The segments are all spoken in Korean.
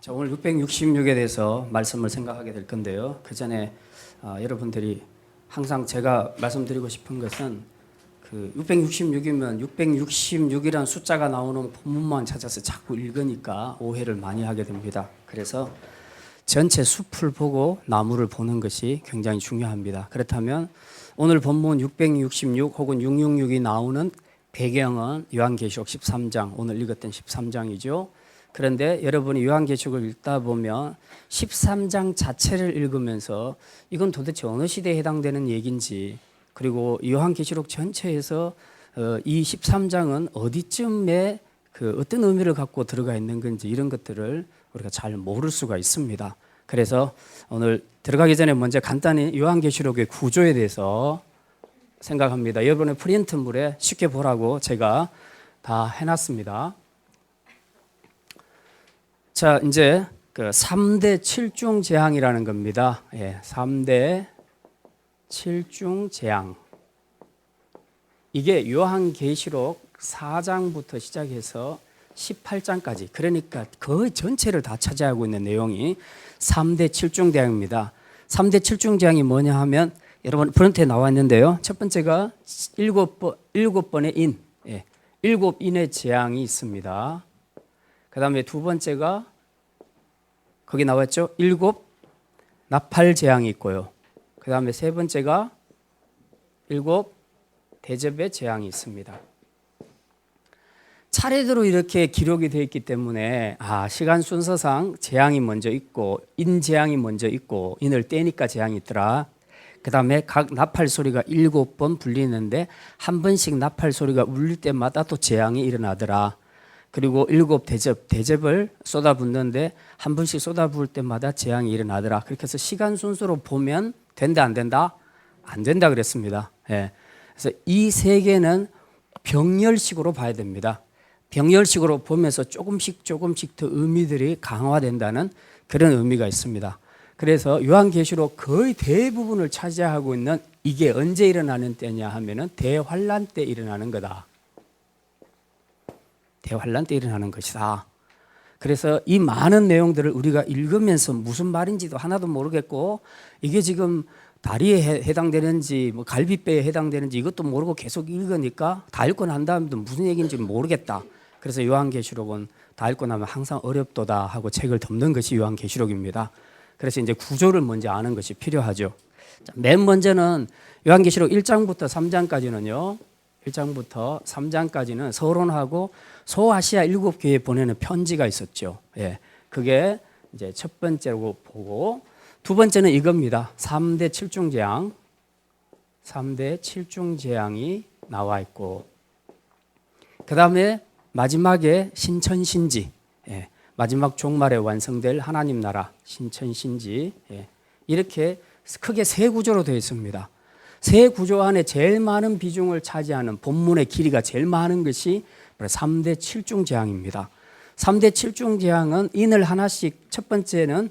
자, 오늘 666에 대해서 말씀을 생각하게 될 건데요. 그 전에 여러분들이 항상 제가 말씀드리고 싶은 것은 그 666이면 666이라는 숫자가 나오는 본문만 찾아서 자꾸 읽으니까 오해를 많이 하게 됩니다. 그래서 전체 숲을 보고 나무를 보는 것이 굉장히 중요합니다. 그렇다면 오늘 본문 666 혹은 666이 나오는 배경은 요한계시록 13장, 오늘 읽었던 13장이죠. 그런데 여러분이 요한계시록을 읽다 보면 13장 자체를 읽으면서 이건 도대체 어느 시대에 해당되는 얘기인지, 그리고 요한계시록 전체에서 이 13장은 어디쯤에 그 어떤 의미를 갖고 들어가 있는 건지 이런 것들을 우리가 잘 모를 수가 있습니다. 그래서 오늘 들어가기 전에 먼저 간단히 요한계시록의 구조에 대해서 생각합니다. 여러분의 프린트물에 쉽게 보라고 제가 다 해놨습니다. 자, 이제 그 3대 7중 재앙이라는 겁니다. 예, 3대 7중 재앙. 이게 요한계시록 4장부터 시작해서 18장까지, 그러니까 거의 전체를 다 차지하고 있는 내용이 3대 7중 재앙입니다. 3대 7중 재앙이 뭐냐 하면 여러분 프런트에 나와 있는데요. 첫 번째가 7번의 인, 예, 7인의 재앙이 있습니다. 그 다음에 두 번째가 거기 나왔죠. 7 나팔 재앙이 있고요. 그 다음에 세 번째가 7 대접의 재앙이 있습니다. 차례대로 이렇게 기록이 되어 있기 때문에 시간 순서상 재앙이 먼저 있고 인 재앙이 먼저 있고 인을 떼니까 재앙이 있더라. 그 다음에 각 나팔 소리가 7번 불리는데 한 번씩 나팔 소리가 울릴 때마다 또 재앙이 일어나더라. 그리고 7 대접을 쏟아붓는데 한 번씩 쏟아부을 때마다 재앙이 일어나더라. 그렇게 해서 시간 순서로 보면 된다 안 된다? 안 된다 그랬습니다. 예. 그래서 이 세 개는 병렬식으로 봐야 됩니다. 병렬식으로 보면서 조금씩 더 의미들이 강화된다는 그런 의미가 있습니다. 그래서 요한계시록 거의 대부분을 차지하고 있는 이게 언제 일어나는 때냐 하면은 대환란 때 일어나는 거다. 대환란 때 일어나는 것이다. 그래서 이 많은 내용들을 우리가 읽으면서 무슨 말인지도 하나도 모르겠고 이게 지금 다리에 해당되는지 뭐 갈비뼈에 해당되는지 이것도 모르고 계속 읽으니까 다 읽고 난 다음에도 무슨 얘기인지 모르겠다. 그래서 요한계시록은 다 읽고 나면 항상 어렵도다 하고 책을 덮는 것이 요한계시록입니다. 그래서 이제 구조를 먼저 아는 것이 필요하죠. 자, 맨 먼저는 요한계시록 1장부터 3장까지는요. 1장부터 3장까지는 서론하고 소아시아 7교회에 보내는 편지가 있었죠. 예, 그게 이제 첫 번째로 보고 두 번째는 이겁니다. 3대 7중 재앙. 3대 7중 재앙이 나와 있고 그 다음에 마지막에 신천신지, 예, 마지막 종말에 완성될 하나님 나라 신천신지, 예, 이렇게 크게 세 구조로 되어 있습니다. 세 구조 안에 제일 많은 비중을 차지하는 본문의 길이가 제일 많은 것이 3대 7중 재앙입니다. 3대 7중 재앙은 인을 하나씩, 첫 번째는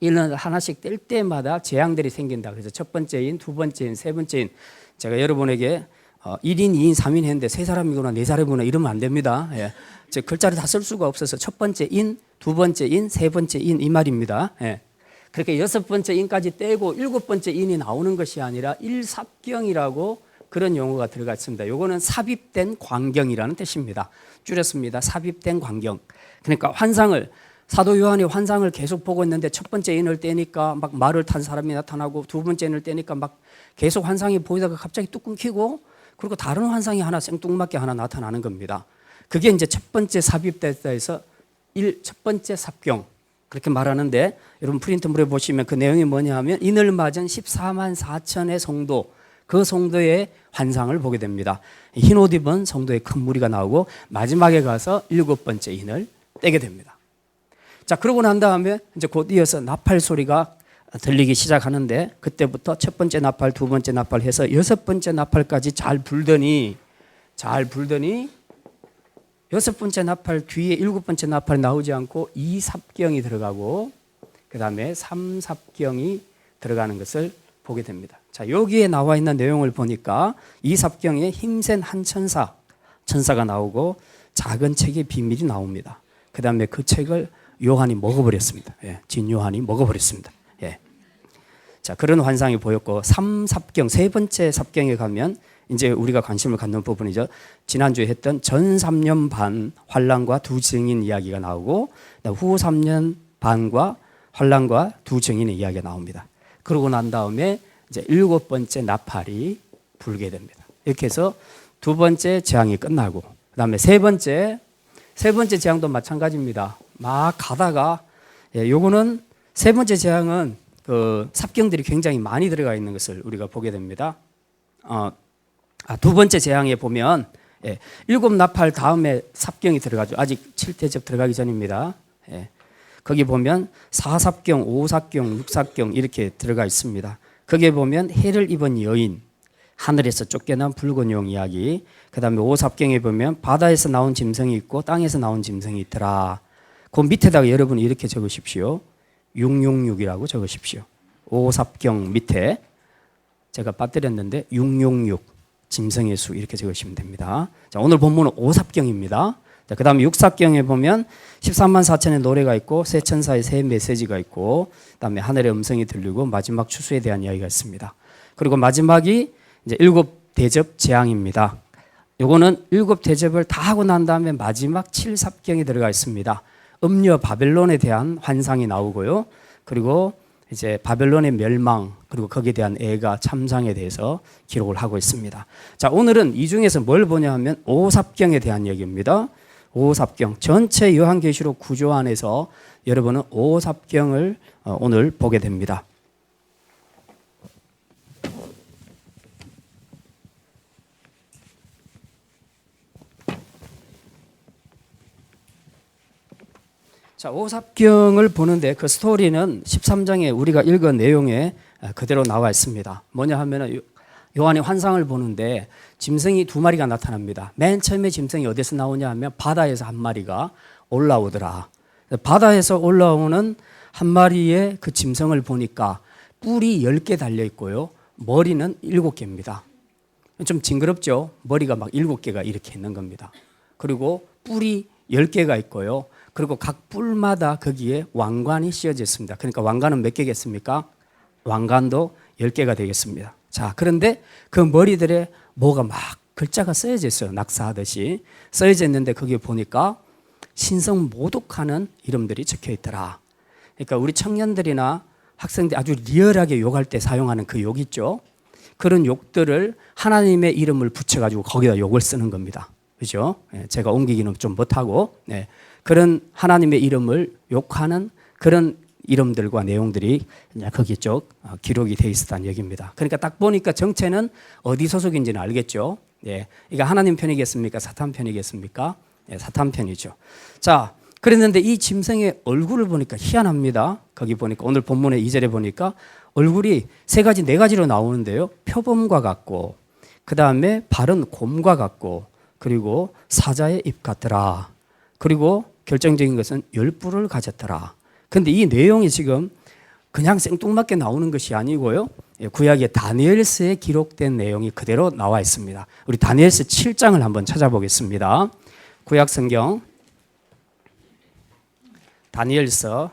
인을 하나씩 뗄 때마다 재앙들이 생긴다. 그래서 첫 번째 인, 두 번째 인, 세 번째 인. 제가 여러분에게 1인, 2인, 3인 했는데 세 사람이구나, 네 사람이구나 이러면 안 됩니다. 예. 글자를 다 쓸 수가 없어서 첫 번째 인, 두 번째 인, 세 번째 인 이 말입니다. 예. 그렇게 6번째 인까지 떼고 7번째 인이 나오는 것이 아니라 일삽경이라고 그런 용어가 들어가 있습니다. 이거는 삽입된 광경이라는 뜻입니다. 줄였습니다. 삽입된 광경. 그러니까 환상을, 사도 요한이 환상을 계속 보고 있는데 첫 번째 인을 떼니까 막 말을 탄 사람이 나타나고 두 번째 인을 떼니까 막 계속 환상이 보이다가 갑자기 뚝 끊기고 그리고 다른 환상이 하나 생뚱맞게 하나 나타나는 겁니다. 그게 이제 첫 번째 삽입됐다 해서 첫 번째 삽경 그렇게 말하는데 여러분 프린트물에 보시면 그 내용이 뭐냐 하면 인을 맞은 14만 4천의 성도, 그 성도의 환상을 보게 됩니다. 흰 옷 입은 성도의 큰 무리가 나오고 마지막에 가서 7번째 인을 떼게 됩니다. 자, 그러고 난 다음에 이제 곧 이어서 나팔 소리가 들리기 시작하는데 그때부터 첫 번째 나팔, 두 번째 나팔 해서 6번째 나팔까지 잘 불더니 6번째 나팔 뒤에 7번째 나팔이 나오지 않고 2삽경이 들어가고 그 다음에 3삽경이 들어가는 것을 보게 됩니다. 자, 여기에 나와 있는 내용을 보니까 2삽경에 힘센 한 천사가 나오고 작은 책의 비밀이 나옵니다. 그 다음에 그 책을 요한이 먹어버렸습니다. 예, 진 요한이 먹어버렸습니다. 예. 자, 그런 환상이 보였고, 삼삽경, 세 번째 삽경에 가면 이제 우리가 관심을 갖는 부분이죠. 지난주에 했던 전 3년 반 환란과 두 증인 이야기가 나오고, 후 3년 반과 환란과 두 증인의 이야기가 나옵니다. 그러고 난 다음에 이제 7번째 나팔이 불게 됩니다. 이렇게 해서 두 번째 재앙이 끝나고, 그다음에 세 번째 재앙도 마찬가지입니다. 막 가다가, 요거는 세 번째 재앙은 그 삽경들이 굉장히 많이 들어가 있는 것을 우리가 보게 됩니다. 두 번째 재앙에 보면 7나팔 다음에 삽경이 들어가죠. 아직 7대접 들어가기 전입니다. 거기 보면 4삽경, 5삽경, 6삽경 이렇게 들어가 있습니다. 거기에 보면 해를 입은 여인, 하늘에서 쫓겨난 붉은 용 이야기, 그 다음에 5삽경에 보면 바다에서 나온 짐승이 있고 땅에서 나온 짐승이 있더라. 그 밑에다가 여러분 이렇게 적으십시오. 666이라고 적으십시오. 5삽경 밑에 제가 빠뜨렸는데 666 짐승의 수 이렇게 적으시면 됩니다. 자, 오늘 본문은 5삽경입니다. 그 다음에 6삽경에 보면 13만 4천의 노래가 있고 새 천사의 새 메시지가 있고, 그 다음에 하늘의 음성이 들리고 마지막 추수에 대한 이야기가 있습니다. 그리고 마지막이 이제 7대접 재앙입니다. 요거는 7대접을 다 하고 난 다음에 마지막 7삽경에 들어가 있습니다. 음녀 바벨론에 대한 환상이 나오고요. 그리고 이제 바벨론의 멸망, 그리고 거기에 대한 애가 참상에 대해서 기록을 하고 있습니다. 자, 오늘은 이 중에서 뭘 보냐 하면 5삽경에 대한 얘기입니다. 5삽경 전체 요한계시록 구조 안에서 여러분은 5삽경을 오늘 보게 됩니다. 자, 5삽경을 보는데 그 스토리는 13장에 우리가 읽은 내용에 그대로 나와 있습니다. 뭐냐 하면 요한이 환상을 보는데 짐승이 2마리가 나타납니다. 맨 처음에 짐승이 어디서 나오냐 하면 바다에서 한 마리가 올라오더라. 바다에서 올라오는 한 마리의 그 짐승을 보니까 뿔이 10개 달려 있고요. 머리는 7개입니다. 좀 징그럽죠? 머리가 막 7개가 이렇게 있는 겁니다. 그리고 뿔이 10개가 있고요. 그리고 각 뿔마다 거기에 왕관이 씌어져 있습니다. 그러니까 왕관은 몇 개겠습니까? 왕관도 10개가 되겠습니다. 자, 그런데 그 머리들에 뭐가 막 글자가 쓰여져 있어요. 낙서하듯이 쓰여져 있는데 거기에 보니까 신성 모독하는 이름들이 적혀 있더라. 그러니까 우리 청년들이나 학생들이 아주 리얼하게 욕할 때 사용하는 그 욕 있죠. 그런 욕들을 하나님의 이름을 붙여가지고 거기다 욕을 쓰는 겁니다. 그죠? 제가 옮기기는 좀 못하고, 그런 하나님의 이름을 욕하는 그런 이름들과 내용들이 거기 쪽 기록이 되어 있었다는 얘기입니다. 그러니까 딱 보니까 정체는 어디 소속인지는 알겠죠? 이게 하나님 편이겠습니까? 사탄 편이겠습니까? 사탄 편이죠. 자, 그랬는데 이 짐승의 얼굴을 보니까 희한합니다. 거기 보니까 오늘 본문의 2절에 보니까 얼굴이 3가지, 4가지로 나오는데요. 표범과 같고, 그 다음에 발은 곰과 같고, 그리고 사자의 입 같더라. 그리고 결정적인 것은 10뿔을 가졌더라. 근데 이 내용이 지금 그냥 생뚱맞게 나오는 것이 아니고요. 구약의 다니엘서에 기록된 내용이 그대로 나와 있습니다. 우리 다니엘서 7장을 한번 찾아보겠습니다. 구약 성경 다니엘서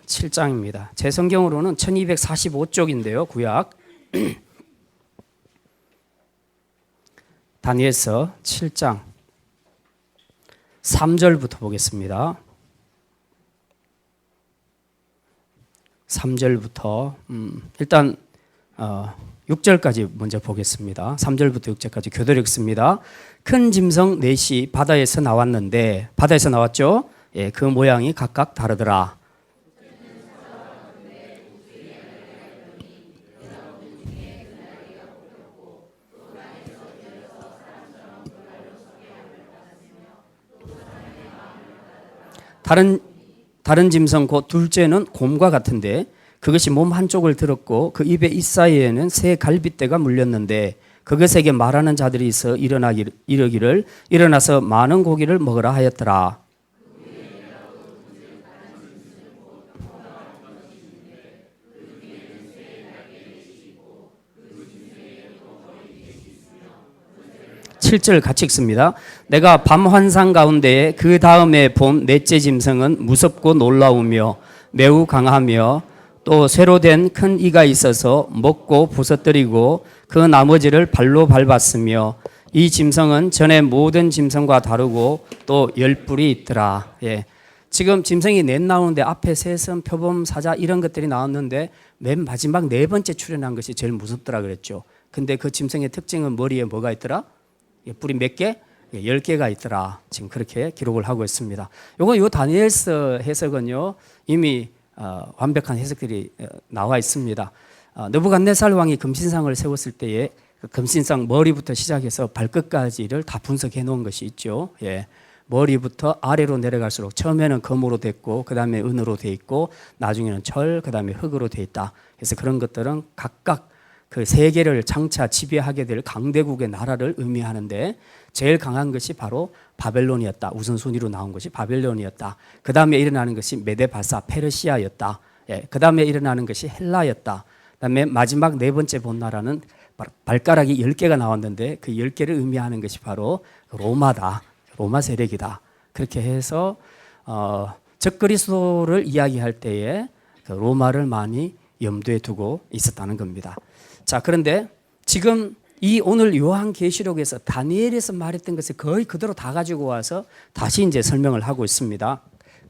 7장입니다. 제 성경으로는 1245쪽인데요. 구약 다니엘서 7장 3절부터 보겠습니다. 3절부터 일단 6절까지 먼저 보겠습니다. 3절부터 6절까지 교대로 읽습니다. 큰 짐승 넷이 바다에서 나왔는데, 바다에서 나왔죠? 그 모양이 각각 다르더라. 다른 짐승 곧 둘째는 곰과 같은데 그것이 몸 한쪽을 들었고 그 입의 이 사이에는 새 갈빗대가 물렸는데 그것에게 말하는 자들이 있어 이르기를 일어나서 많은 고기를 먹으라 하였더라. 7절 같이 읽습니다. 내가 밤 환상 가운데 그 다음에 본 넷째 짐승은 무섭고 놀라우며 매우 강하며 또 쇠로 된 큰 이가 있어서 먹고 부서뜨리고 그 나머지를 발로 밟았으며 이 짐승은 전에 모든 짐승과 다르고 또 열뿔이 있더라. 예. 지금 짐승이 넷 나오는데 앞에 세선, 표범, 사자 이런 것들이 나왔는데 맨 마지막 네 번째 출현한 것이 제일 무섭더라 그랬죠. 근데 그 짐승의 특징은 머리에 뭐가 있더라? 예, 뿔이 몇 개? 예, 10개가 있더라. 지금 그렇게 기록을 하고 있습니다. 요 다니엘서 해석은요 이미 완벽한 해석들이 나와 있습니다. 느부갓네살 왕이 금신상을 세웠을 때에 그 금신상 머리부터 시작해서 발끝까지를 다 분석해 놓은 것이 있죠. 예. 머리부터 아래로 내려갈수록 처음에는 금으로 됐고 그 다음에 은으로 돼 있고 나중에는 철, 그 다음에 흙으로 돼 있다. 그래서 그런 것들은 각각 그 세계를 장차 지배하게 될 강대국의 나라를 의미하는데 제일 강한 것이 바로 바벨론이었다. 우선순위로 나온 것이 바벨론이었다. 그 다음에 일어나는 것이 메데바사, 페르시아였다. 예, 그 다음에 일어나는 것이 헬라였다. 그 다음에 마지막 네 번째 본 나라는 발가락이 10개가 나왔는데 그 10개를 의미하는 것이 바로 로마다. 로마 세력이다. 그렇게 해서 적그리스도를 이야기할 때에 그 로마를 많이 염두에 두고 있었다는 겁니다. 자, 그런데 지금 이 오늘 요한계시록에서 다니엘에서 말했던 것을 거의 그대로 다 가지고 와서 다시 이제 설명을 하고 있습니다.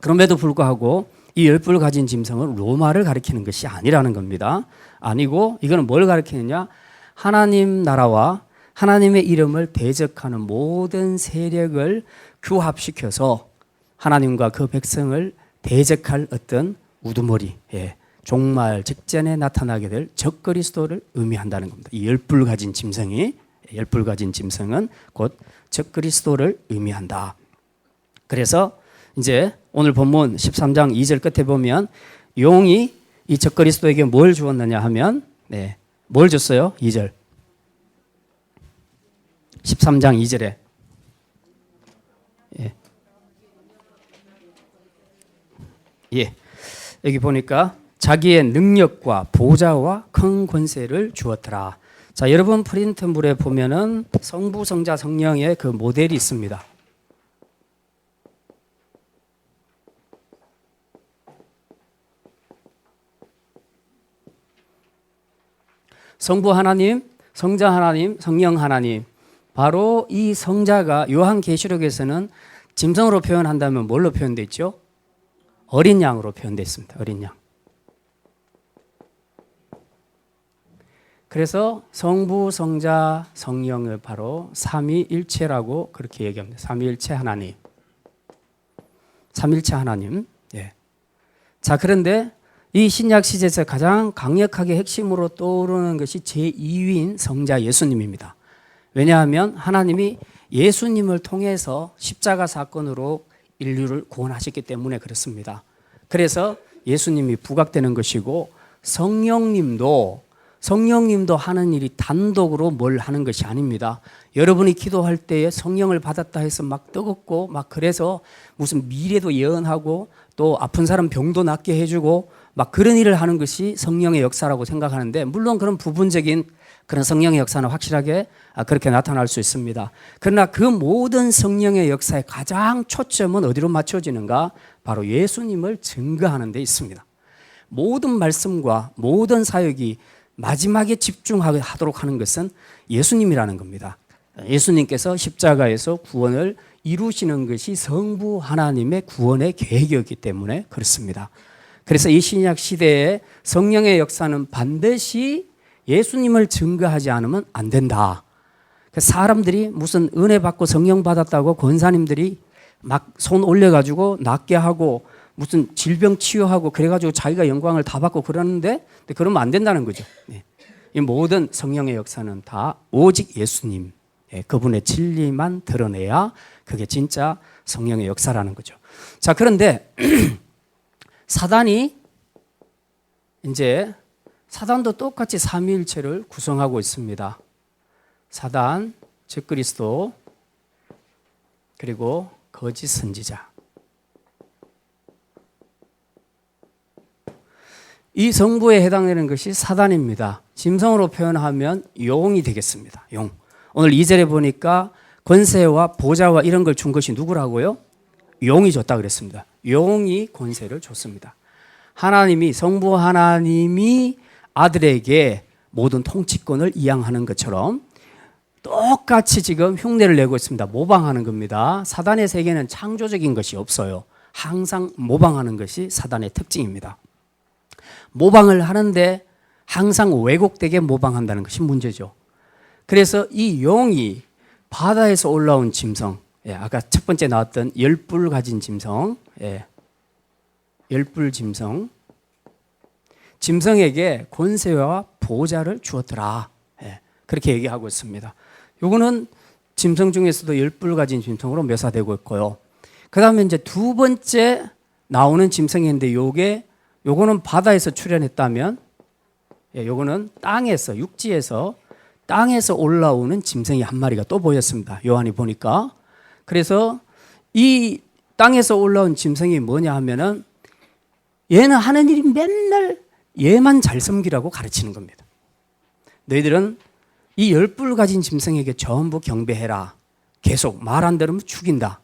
그럼에도 불구하고 이 열뿔 가진 짐승은 로마를 가리키는 것이 아니라는 겁니다. 아니고 이거는 뭘 가리키느냐? 하나님 나라와 하나님의 이름을 대적하는 모든 세력을 규합시켜서 하나님과 그 백성을 대적할 어떤 우두머리, 예, 종말 직전에 나타나게 될 적그리스도를 의미한다는 겁니다. 이 열뿔 가진 짐승은 곧 적그리스도를 의미한다. 그래서 이제 오늘 본문 13장 2절 끝에 보면 용이 이 적그리스도에게 뭘 주었느냐 하면 뭘 줬어요? 2절 13장 2절에 여기 보니까 자기의 능력과 보좌와 큰 권세를 주었더라. 자, 여러분 프린트물에 보면은 성부, 성자, 성령의 그 모델이 있습니다. 성부 하나님, 성자 하나님, 성령 하나님. 바로 이 성자가 요한계시록에서는 짐승으로 표현한다면 뭘로 표현되어 있죠? 어린 양으로 표현되어 있습니다. 어린 양. 그래서 성부, 성자, 성령을 바로 삼위일체라고 그렇게 얘기합니다. 삼위일체 하나님. 삼일체 하나님. 예. 자, 그런데 이 신약 시대에서 가장 강력하게 핵심으로 떠오르는 것이 제2위인 성자 예수님입니다. 왜냐하면 하나님이 예수님을 통해서 십자가 사건으로 인류를 구원하셨기 때문에 그렇습니다. 그래서 예수님이 부각되는 것이고 성령님도 하는 일이 단독으로 뭘 하는 것이 아닙니다. 여러분이 기도할 때에 성령을 받았다 해서 막 뜨겁고 막 그래서 무슨 미래도 예언하고 또 아픈 사람 병도 낫게 해주고 막 그런 일을 하는 것이 성령의 역사라고 생각하는데 물론 그런 부분적인 그런 성령의 역사는 확실하게 그렇게 나타날 수 있습니다. 그러나 그 모든 성령의 역사의 가장 초점은 어디로 맞춰지는가? 바로 예수님을 증거하는 데 있습니다. 모든 말씀과 모든 사역이 마지막에 집중하도록 하는 것은 예수님이라는 겁니다. 예수님께서 십자가에서 구원을 이루시는 것이 성부 하나님의 구원의 계획이었기 때문에 그렇습니다. 그래서 이 신약 시대에 성령의 역사는 반드시 예수님을 증거하지 않으면 안 된다. 사람들이 무슨 은혜 받고 성령 받았다고 권사님들이 막 손 올려가지고 낫게 하고 무슨 질병 치유하고 그래가지고 자기가 영광을 다 받고 그러는데 그러면 안 된다는 거죠. 이 모든 성령의 역사는 다 오직 예수님, 그분의 진리만 드러내야 그게 진짜 성령의 역사라는 거죠. 자, 그런데 사단도 똑같이 삼위일체를 구성하고 있습니다. 사단, 즉 그리스도, 그리고 거짓 선지자. 이 성부에 해당되는 것이 사단입니다. 짐승으로 표현하면 용이 되겠습니다. 용. 오늘 2절에 보니까 권세와 보좌와 이런 걸 준 것이 누구라고요? 용이 줬다 그랬습니다. 용이 권세를 줬습니다. 하나님이 성부 하나님이 아들에게 모든 통치권을 이양하는 것처럼 똑같이 지금 흉내를 내고 있습니다. 모방하는 겁니다. 사단의 세계는 창조적인 것이 없어요. 항상 모방하는 것이 사단의 특징입니다. 모방을 하는데 항상 왜곡되게 모방한다는 것이 문제죠. 그래서 이 용이 바다에서 올라온 짐승, 아까 첫 번째 나왔던 열뿔 가진 짐승, 열뿔 짐승, 짐승에게 권세와 보좌를 주었더라. 그렇게 얘기하고 있습니다. 요거는 짐승 중에서도 열뿔 가진 짐승으로 묘사되고 있고요. 그 다음에 이제 두 번째 나오는 짐승인데 요거는 바다에서 출현했다면, 요거는 땅에서, 육지에서, 땅에서 올라오는 짐승이 한 마리가 또 보였습니다. 요한이 보니까. 그래서 이 땅에서 올라온 짐승이 뭐냐 하면은 얘는 하는 일이 맨날 얘만 잘 섬기라고 가르치는 겁니다. 너희들은 이 열뿔 가진 짐승에게 전부 경배해라. 계속 말 안 들으면 죽인다.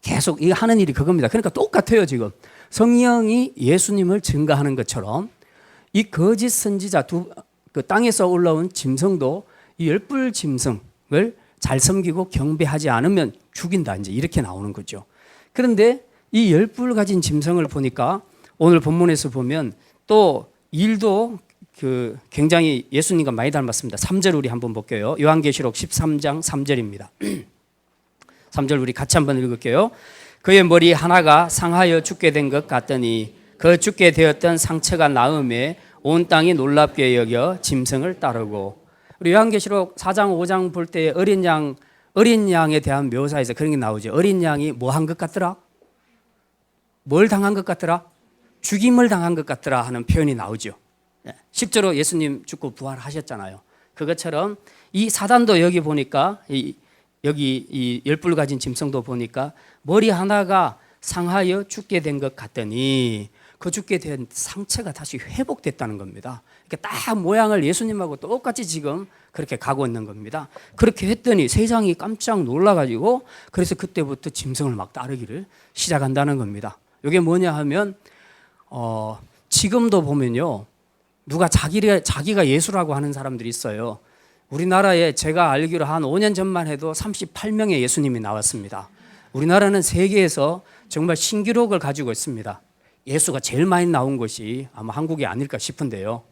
계속 이 하는 일이 그겁니다. 그러니까 똑같아요, 지금. 성령이 예수님을 증거하는 것처럼 이 거짓 선지자 그 땅에서 올라온 짐승도 이 열뿔 짐승을 잘 섬기고 경배하지 않으면 죽인다. 이제 이렇게 나오는 거죠. 그런데 이 열뿔 가진 짐승을 보니까 오늘 본문에서 보면 또 일도 굉장히 예수님과 많이 닮았습니다. 3절 우리 한번 볼게요. 요한계시록 13장 3절입니다. 3절 우리 같이 한번 읽을게요. 그의 머리 하나가 상하여 죽게 된 것 같더니 그 죽게 되었던 상처가 나음에 온 땅이 놀랍게 여겨 짐승을 따르고. 우리 요한계시록 4장 5장 볼 때 어린 양에 대한 묘사에서 그런 게 나오죠. 어린 양이 뭐 한 것 같더라? 뭘 당한 것 같더라? 죽임을 당한 것 같더라 하는 표현이 나오죠. 십자로 예수님 죽고 부활하셨잖아요. 그것처럼 이 사단도 여기 보니까 여기 이 열뿔 가진 짐승도 보니까 머리 하나가 상하여 죽게 된 것 같더니 그 죽게 된 상처가 다시 회복됐다는 겁니다. 그러니까 딱 모양을 예수님하고 똑같이 지금 그렇게 가고 있는 겁니다. 그렇게 했더니 세상이 깜짝 놀라가지고 그래서 그때부터 짐승을 막 따르기를 시작한다는 겁니다. 이게 뭐냐 하면 지금도 보면요. 누가 자기가 예수라고 하는 사람들이 있어요. 우리나라에 제가 알기로 한 5년 전만 해도 38명의 예수님이 나왔습니다. 우리나라는 세계에서 정말 신기록을 가지고 있습니다. 예수가 제일 많이 나온 것이 아마 한국이 아닐까 싶은데요.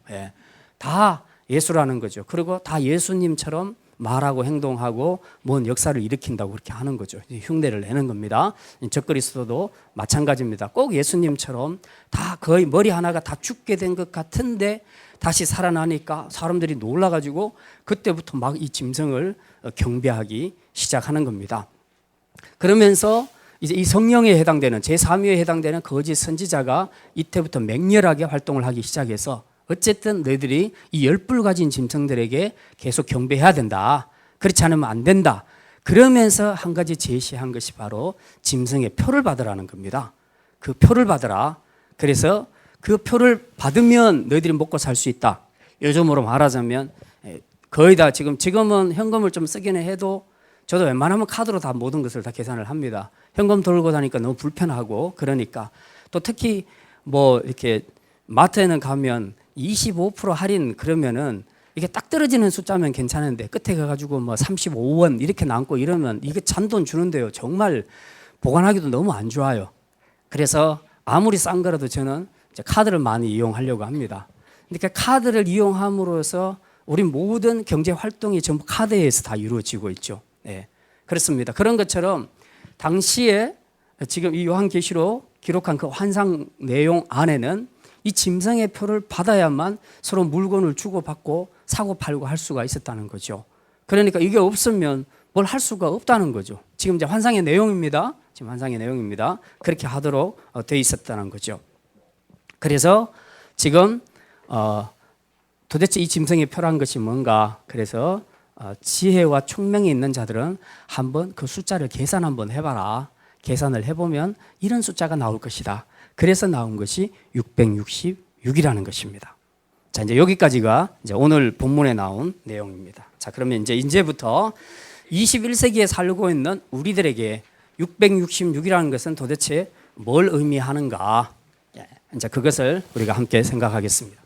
다 예수라는 거죠. 그리고 다 예수님처럼 말하고 행동하고 뭔 역사를 일으킨다고 그렇게 하는 거죠. 흉내를 내는 겁니다. 적그리스도도 마찬가지입니다. 꼭 예수님처럼 다 거의 머리 하나가 다 죽게 된 것 같은데 다시 살아나니까 사람들이 놀라가지고 그때부터 막 이 짐승을 경배하기 시작하는 겁니다. 그러면서 이제 이 성령에 해당되는 제3위에 해당되는 거짓 선지자가 이때부터 맹렬하게 활동을 하기 시작해서 어쨌든 너희들이 이 열뿔 가진 짐승들에게 계속 경배해야 된다. 그렇지 않으면 안 된다. 그러면서 한 가지 제시한 것이 바로 짐승의 표를 받으라는 겁니다. 그 표를 받으라. 그래서 그 표를 받으면 너희들이 먹고 살 수 있다. 요즘으로 말하자면 거의 다 지금은 현금을 좀 쓰기는 해도 저도 웬만하면 카드로 다 모든 것을 다 계산을 합니다. 현금 들고 다니까 너무 불편하고 그러니까 또 특히 뭐 이렇게 마트에는 가면 25% 할인 그러면은 이게 딱 떨어지는 숫자면 괜찮은데 끝에 가가지고 뭐 35원 이렇게 남고 이러면 이게 잔돈 주는데요. 정말 보관하기도 너무 안 좋아요. 그래서 아무리 싼 거라도 저는 이제 카드를 많이 이용하려고 합니다. 그러니까 카드를 이용함으로써 우리 모든 경제 활동이 전부 카드에 의해서 다 이루어지고 있죠. 네, 그렇습니다. 그런 것처럼 당시에 지금 이 요한계시록 기록한 그 환상 내용 안에는 이 짐승의 표를 받아야만 서로 물건을 주고받고 사고 팔고 할 수가 있었다는 거죠. 그러니까 이게 없으면 뭘 할 수가 없다는 거죠. 지금 이제 환상의 내용입니다. 지금 환상의 내용입니다. 그렇게 하도록 돼 있었다는 거죠. 그래서 지금 도대체 이 짐승의 표란 것이 뭔가? 그래서 지혜와 총명이 있는 자들은 한번 그 숫자를 계산 한번 해봐라. 계산을 해보면 이런 숫자가 나올 것이다. 그래서 나온 것이 666이라는 것입니다. 자, 이제 여기까지가 이제 오늘 본문에 나온 내용입니다. 자, 그러면 이제부터 21세기에 살고 있는 우리들에게 666이라는 것은 도대체 뭘 의미하는가? 이제 그것을 우리가 함께 생각하겠습니다.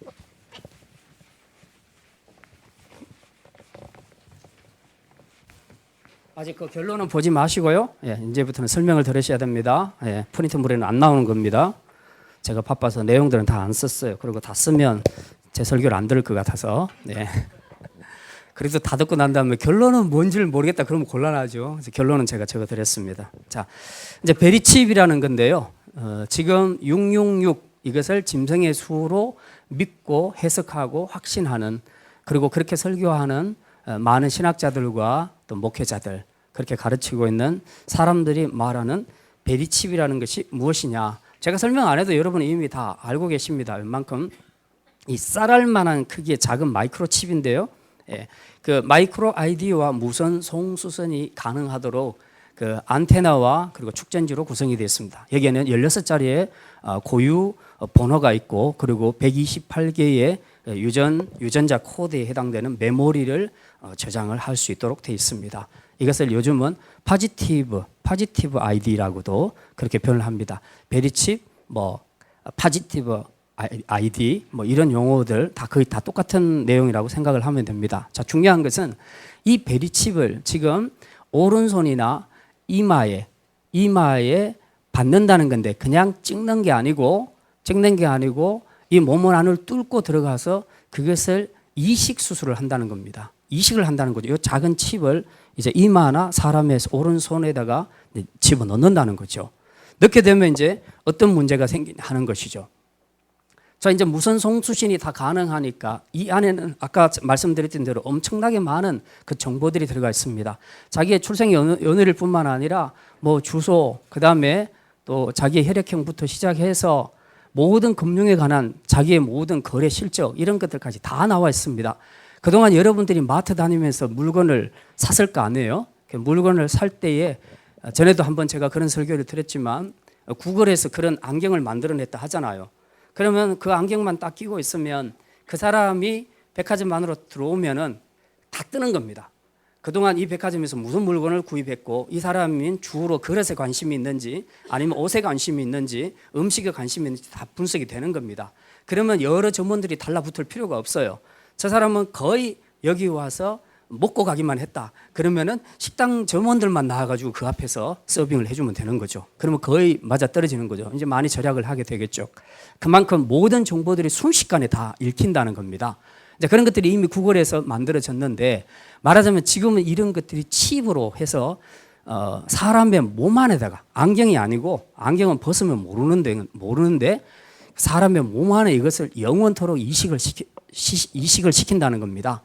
아직 그 결론은 보지 마시고요. 이제부터는 설명을 들으셔야 됩니다. 프린트물에는 안 나오는 겁니다. 제가 바빠서 내용들은 다 안 썼어요. 그리고 다 쓰면 제 설교를 안 들을 것 같아서. 그래도 다 듣고 난 다음에 결론은 뭔지를 모르겠다 그러면 곤란하죠. 그래서 결론은 제가 적어드렸습니다. 자, 이제 베리칩이라는 건데요. 지금 666 이것을 짐승의 수로 믿고 해석하고 확신하는, 그리고 그렇게 설교하는 많은 신학자들과 또 목회자들, 그렇게 가르치고 있는 사람들이 말하는 베리칩이라는 것이 무엇이냐. 제가 설명 안 해도 여러분이 이미 다 알고 계십니다. 웬만큼 이 쌀알만한 크기의 작은 마이크로칩인데요. 그 마이크로 ID와 무선 송수선이 가능하도록 그 안테나와 그리고 축전지로 구성이 되어 있습니다. 여기에는 16자리의 고유 번호가 있고, 그리고 128개의 유전자 코드에 해당되는 메모리를 저장을 할 수 있도록 되어 있습니다. 이것을 요즘은 파지티브 ID라고도 그렇게 표현을 합니다. 베리칩, 파지티브 ID, 이런 용어들 다 거의 다 똑같은 내용이라고 생각을 하면 됩니다. 자, 중요한 것은 이 베리칩을 지금 오른손이나 이마에 받는다는 건데, 그냥 찍는 게 아니고 이 몸 안을 뚫고 들어가서 그것을 이식 수술을 한다는 겁니다. 이식을 한다는 거죠. 이 작은 칩을 이제 이마나 사람의 오른손에다가 집어 넣는다는 거죠. 넣게 되면 이제 어떤 문제가 하는 것이죠. 자, 이제 무선 송수신이 다 가능하니까 이 안에는 아까 말씀드렸던 대로 엄청나게 많은 그 정보들이 들어가 있습니다. 자기의 출생 연월일 뿐만 아니라 주소, 그다음에 또 자기의 혈액형부터 시작해서 모든 금융에 관한 자기의 모든 거래 실적, 이런 것들까지 다 나와 있습니다. 그동안 여러분들이 마트 다니면서 물건을 샀을 거 아니에요? 물건을 살 때에 전에도 한번 제가 그런 설교를 드렸지만 구글에서 그런 안경을 만들어냈다 하잖아요. 그러면 그 안경만 딱 끼고 있으면 그 사람이 백화점 안으로 들어오면은 다 뜨는 겁니다. 그동안 이 백화점에서 무슨 물건을 구입했고, 이 사람은 주로 그릇에 관심이 있는지 아니면 옷에 관심이 있는지 음식에 관심이 있는지 다 분석이 되는 겁니다. 그러면 여러 점원들이 달라붙을 필요가 없어요. 저 사람은 거의 여기 와서 먹고 가기만 했다. 그러면은 식당 점원들만 나와가지고 그 앞에서 서빙을 해주면 되는 거죠. 그러면 거의 맞아 떨어지는 거죠. 이제 많이 절약을 하게 되겠죠. 그만큼 모든 정보들이 순식간에 다 읽힌다는 겁니다. 이제 그런 것들이 이미 구글에서 만들어졌는데, 말하자면 지금은 이런 것들이 칩으로 해서 사람의 몸 안에다가, 안경이 아니고 안경은 벗으면 모르는데 사람의 몸 안에 이것을 영원토록 이식을 시킨다는 겁니다.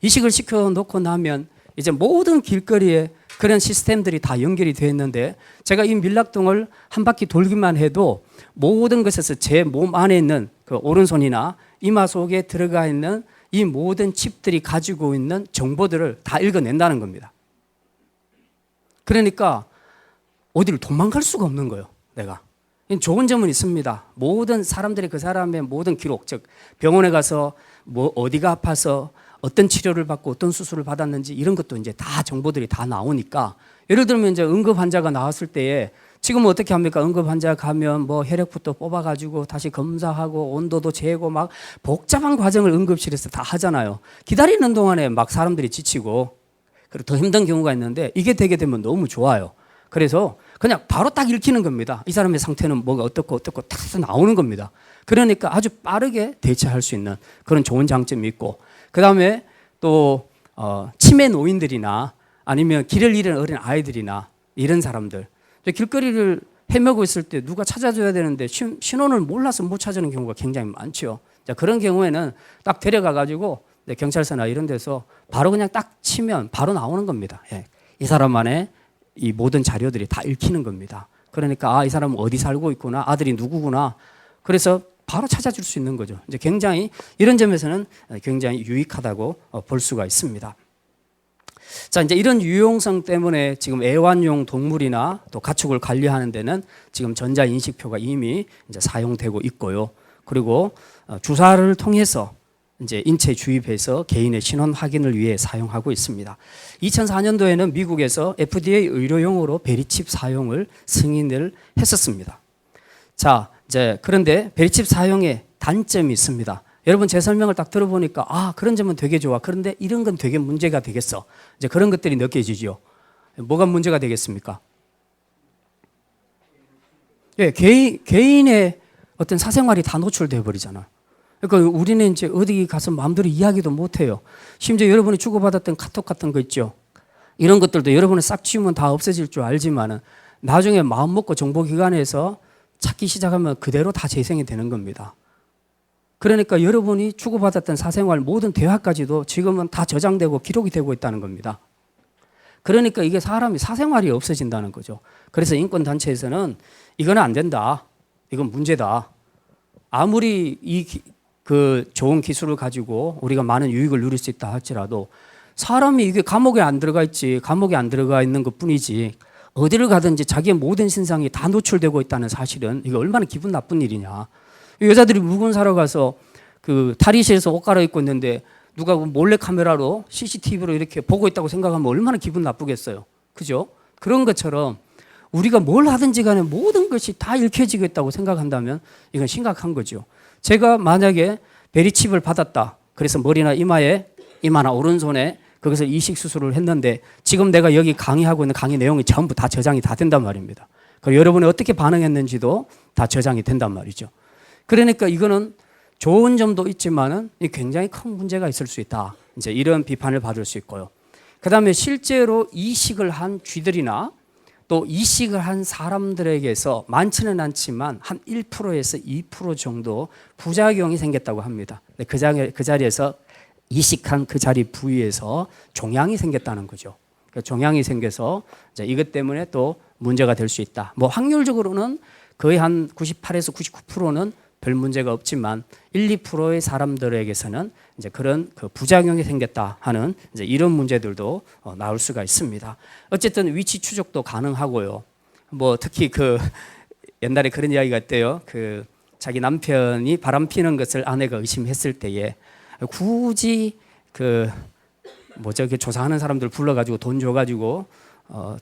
이식을 시켜놓고 나면 이제 모든 길거리에 그런 시스템들이 다 연결이 되어 있는데, 제가 이 밀락동을 한 바퀴 돌기만 해도 모든 것에서 제 몸 안에 있는 그 오른손이나 이마 속에 들어가 있는 이 모든 칩들이 가지고 있는 정보들을 다 읽어낸다는 겁니다. 그러니까 어디를 도망갈 수가 없는 거예요, 내가. 좋은 점은 있습니다. 모든 사람들이 그 사람의 모든 기록, 즉 병원에 가서 어디가 아파서 어떤 치료를 받고 어떤 수술을 받았는지 이런 것도 이제 다 정보들이 다 나오니까, 예를 들면 이제 응급 환자가 나왔을 때에 지금은 어떻게 합니까? 응급 환자 가면 혈액부터 뽑아가지고 다시 검사하고 온도도 재고 막 복잡한 과정을 응급실에서 다 하잖아요. 기다리는 동안에 막 사람들이 지치고, 그리고 더 힘든 경우가 있는데, 이게 되게 되면 너무 좋아요. 그래서 그냥 바로 딱 읽히는 겁니다. 이 사람의 상태는 뭐가 어떻고 딱 나오는 겁니다. 그러니까 아주 빠르게 대처할 수 있는 그런 좋은 장점이 있고, 그 다음에 또 치매 노인들이나 아니면 길을 잃은 어린 아이들이나 이런 사람들, 길거리를 헤매고 있을 때 누가 찾아줘야 되는데 신호를 몰라서 못 찾아오는 경우가 굉장히 많죠. 자, 그런 경우에는 딱 데려가 가지고 경찰서나 이런 데서 바로 그냥 딱 치면 바로 나오는 겁니다. 이 사람만의 이 모든 자료들이 다 읽히는 겁니다. 그러니까 이 사람은 어디 살고 있구나, 아들이 누구구나, 그래서 바로 찾아줄 수 있는 거죠. 이제 굉장히 이런 점에서는 굉장히 유익하다고 볼 수가 있습니다. 자, 이제 이런 유용성 때문에 지금 애완용 동물이나 또 가축을 관리하는 데는 지금 전자인식표가 이미 이제 사용되고 있고요. 그리고 주사를 통해서 이제 인체 주입해서 개인의 신원 확인을 위해 사용하고 있습니다. 2004년도에는 미국에서 FDA 의료용으로 베리칩 사용을 승인을 했었습니다. 자, 이제 그런데 베리칩 사용에 단점이 있습니다. 여러분 제 설명을 딱 들어보니까 아, 그런 점은 되게 좋아. 그런데 이런 건 되게 문제가 되겠어. 이제 그런 것들이 느껴지죠. 뭐가 문제가 되겠습니까? 예, 개인의 어떤 사생활이 다 노출되어 버리잖아. 그러니까 우리는 이제 어디 가서 마음대로 이야기도 못 해요. 심지어 여러분이 주고받았던 카톡 같은 거 있죠. 이런 것들도 여러분이 싹 지우면 다 없어질 줄 알지만은 나중에 마음 먹고 정보기관에서 찾기 시작하면 그대로 다 재생이 되는 겁니다. 그러니까 여러분이 주고받았던 사생활 모든 대화까지도 지금은 다 저장되고 기록이 되고 있다는 겁니다. 그러니까 이게 사람이 사생활이 없어진다는 거죠. 그래서 인권단체에서는 이거는 안 된다. 이건 문제다. 아무리 그 좋은 기술을 가지고 우리가 많은 유익을 누릴 수 있다 할지라도 사람이 이게 감옥에 안 들어가 있지, 감옥에 안 들어가 있는 것 뿐이지 어디를 가든지 자기의 모든 신상이 다 노출되고 있다는 사실은 이게 얼마나 기분 나쁜 일이냐. 여자들이 물건 사러 가서 그 탈의실에서 옷 갈아입고 있는데 누가 몰래 카메라로 CCTV로 이렇게 보고 있다고 생각하면 얼마나 기분 나쁘겠어요. 그죠? 그런 것처럼 우리가 뭘 하든지 간에 모든 것이 다 읽혀지겠다고 생각한다면 이건 심각한 거죠. 제가 만약에 베리칩을 받았다. 그래서 머리나 이마나 오른손에 거기서 이식 수술을 했는데 지금 내가 여기 강의하고 있는 강의 내용이 전부 다 저장이 다 된단 말입니다. 그리고 여러분이 어떻게 반응했는지도 다 저장이 된단 말이죠. 그러니까 이거는 좋은 점도 있지만은 굉장히 큰 문제가 있을 수 있다. 이제 이런 비판을 받을 수 있고요. 그다음에 실제로 이식을 한 쥐들이나 또 이식을 한 사람들에게서 많지는 않지만 한 1%에서 2% 정도 부작용이 생겼다고 합니다. 그 자리에서 이식한 그 자리 부위에서 종양이 생겼다는 거죠. 종양이 생겨서 이제 이것 때문에 또 문제가 될 수 있다. 뭐 확률적으로는 거의 한 98에서 99%는 별 문제가 없지만 1, 2%의 사람들에게서는 이제 그런 그 부작용이 생겼다 하는 이제 이런 문제들도 나올 수가 있습니다. 어쨌든 위치 추적도 가능하고요. 뭐 특히 그 옛날에 그런 이야기가 있대요. 그 자기 남편이 바람 피는 것을 아내가 의심했을 때에 굳이 그 뭐죠, 그 조사하는 사람들 불러가지고 돈 줘가지고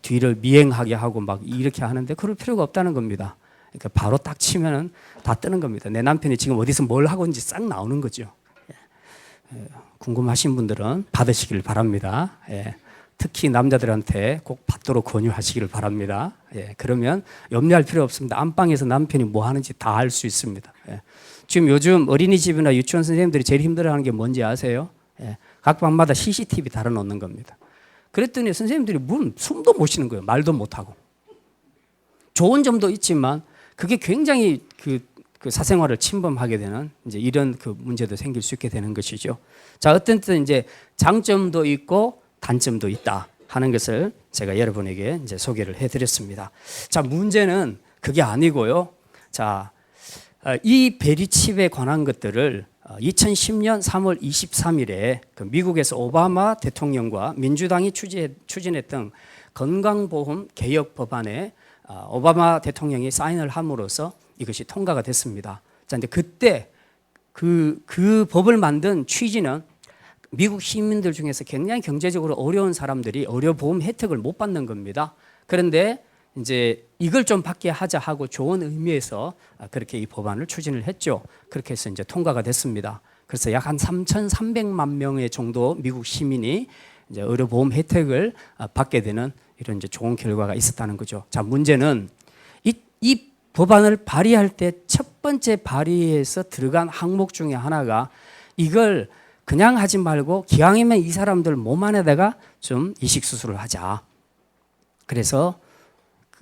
뒤를 미행하게 하고 막 이렇게 하는데 그럴 필요가 없다는 겁니다. 그러니까 바로 딱 치면은 다 뜨는 겁니다. 내 남편이 지금 어디서 뭘 하고 있는지 싹 나오는 거죠. 궁금하신 분들은 받으시길 바랍니다. 특히 남자들한테 꼭 받도록 권유하시기를 바랍니다. 그러면 염려할 필요 없습니다. 안방에서 남편이 뭐 하는지 다 알 수 있습니다. 지금 요즘 어린이집이나 유치원 선생님들이 제일 힘들어하는 게 뭔지 아세요? 각 방마다 CCTV 달아놓는 겁니다. 그랬더니 선생님들이 숨도 못 쉬는 거예요. 말도 못 하고. 좋은 점도 있지만 그게 굉장히 그 사생활을 침범하게 되는 이제 이런 그 문제도 생길 수 있게 되는 것이죠. 자, 어쨌든 이제 장점도 있고 단점도 있다 하는 것을 제가 여러분에게 이제 소개를 해드렸습니다. 자, 문제는 그게 아니고요. 자, 이 베리칩에 관한 것들을 2010년 3월 23일에 그 미국에서 오바마 대통령과 민주당이 추진했던 건강보험 개혁 법안에 오바마 대통령이 사인을 함으로써 이것이 통과가 됐습니다. 자, 근데 그때 그 법을 만든 취지는 미국 시민들 중에서 굉장히 경제적으로 어려운 사람들이 의료보험 혜택을 못 받는 겁니다. 그런데 이제 이걸 좀 받게 하자 하고 좋은 의미에서 그렇게 이 법안을 추진을 했죠. 그렇게 해서 이제 통과가 됐습니다. 그래서 약 한 3,300만 명의 정도 미국 시민이 이제 의료보험 혜택을 받게 되는 이런 이제 좋은 결과가 있었다는 거죠. 자, 문제는 이 법안을 발의할 때 첫 번째 발의에서 들어간 항목 중에 하나가 이걸 그냥 하지 말고 기왕이면 이 사람들 몸 안에다가 좀 이식 수술을 하자. 그래서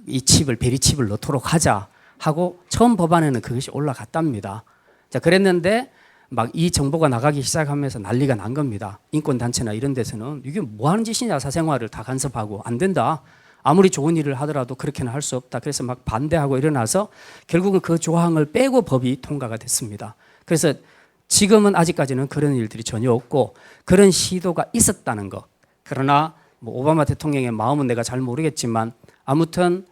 이 베리칩을 넣도록 하자 하고 처음 법안에는 그것이 올라갔답니다. 자, 그랬는데 막 이 정보가 나가기 시작하면서 난리가 난 겁니다. 인권단체나 이런 데서는 이게 뭐 하는 짓이냐, 사생활을 다 간섭하고 안 된다. 아무리 좋은 일을 하더라도 그렇게는 할 수 없다. 그래서 막 반대하고 일어나서 결국은 그 조항을 빼고 법이 통과가 됐습니다. 그래서 지금은 아직까지는 그런 일들이 전혀 없고 그런 시도가 있었다는 것. 그러나 뭐 오바마 대통령의 마음은 내가 잘 모르겠지만 아무튼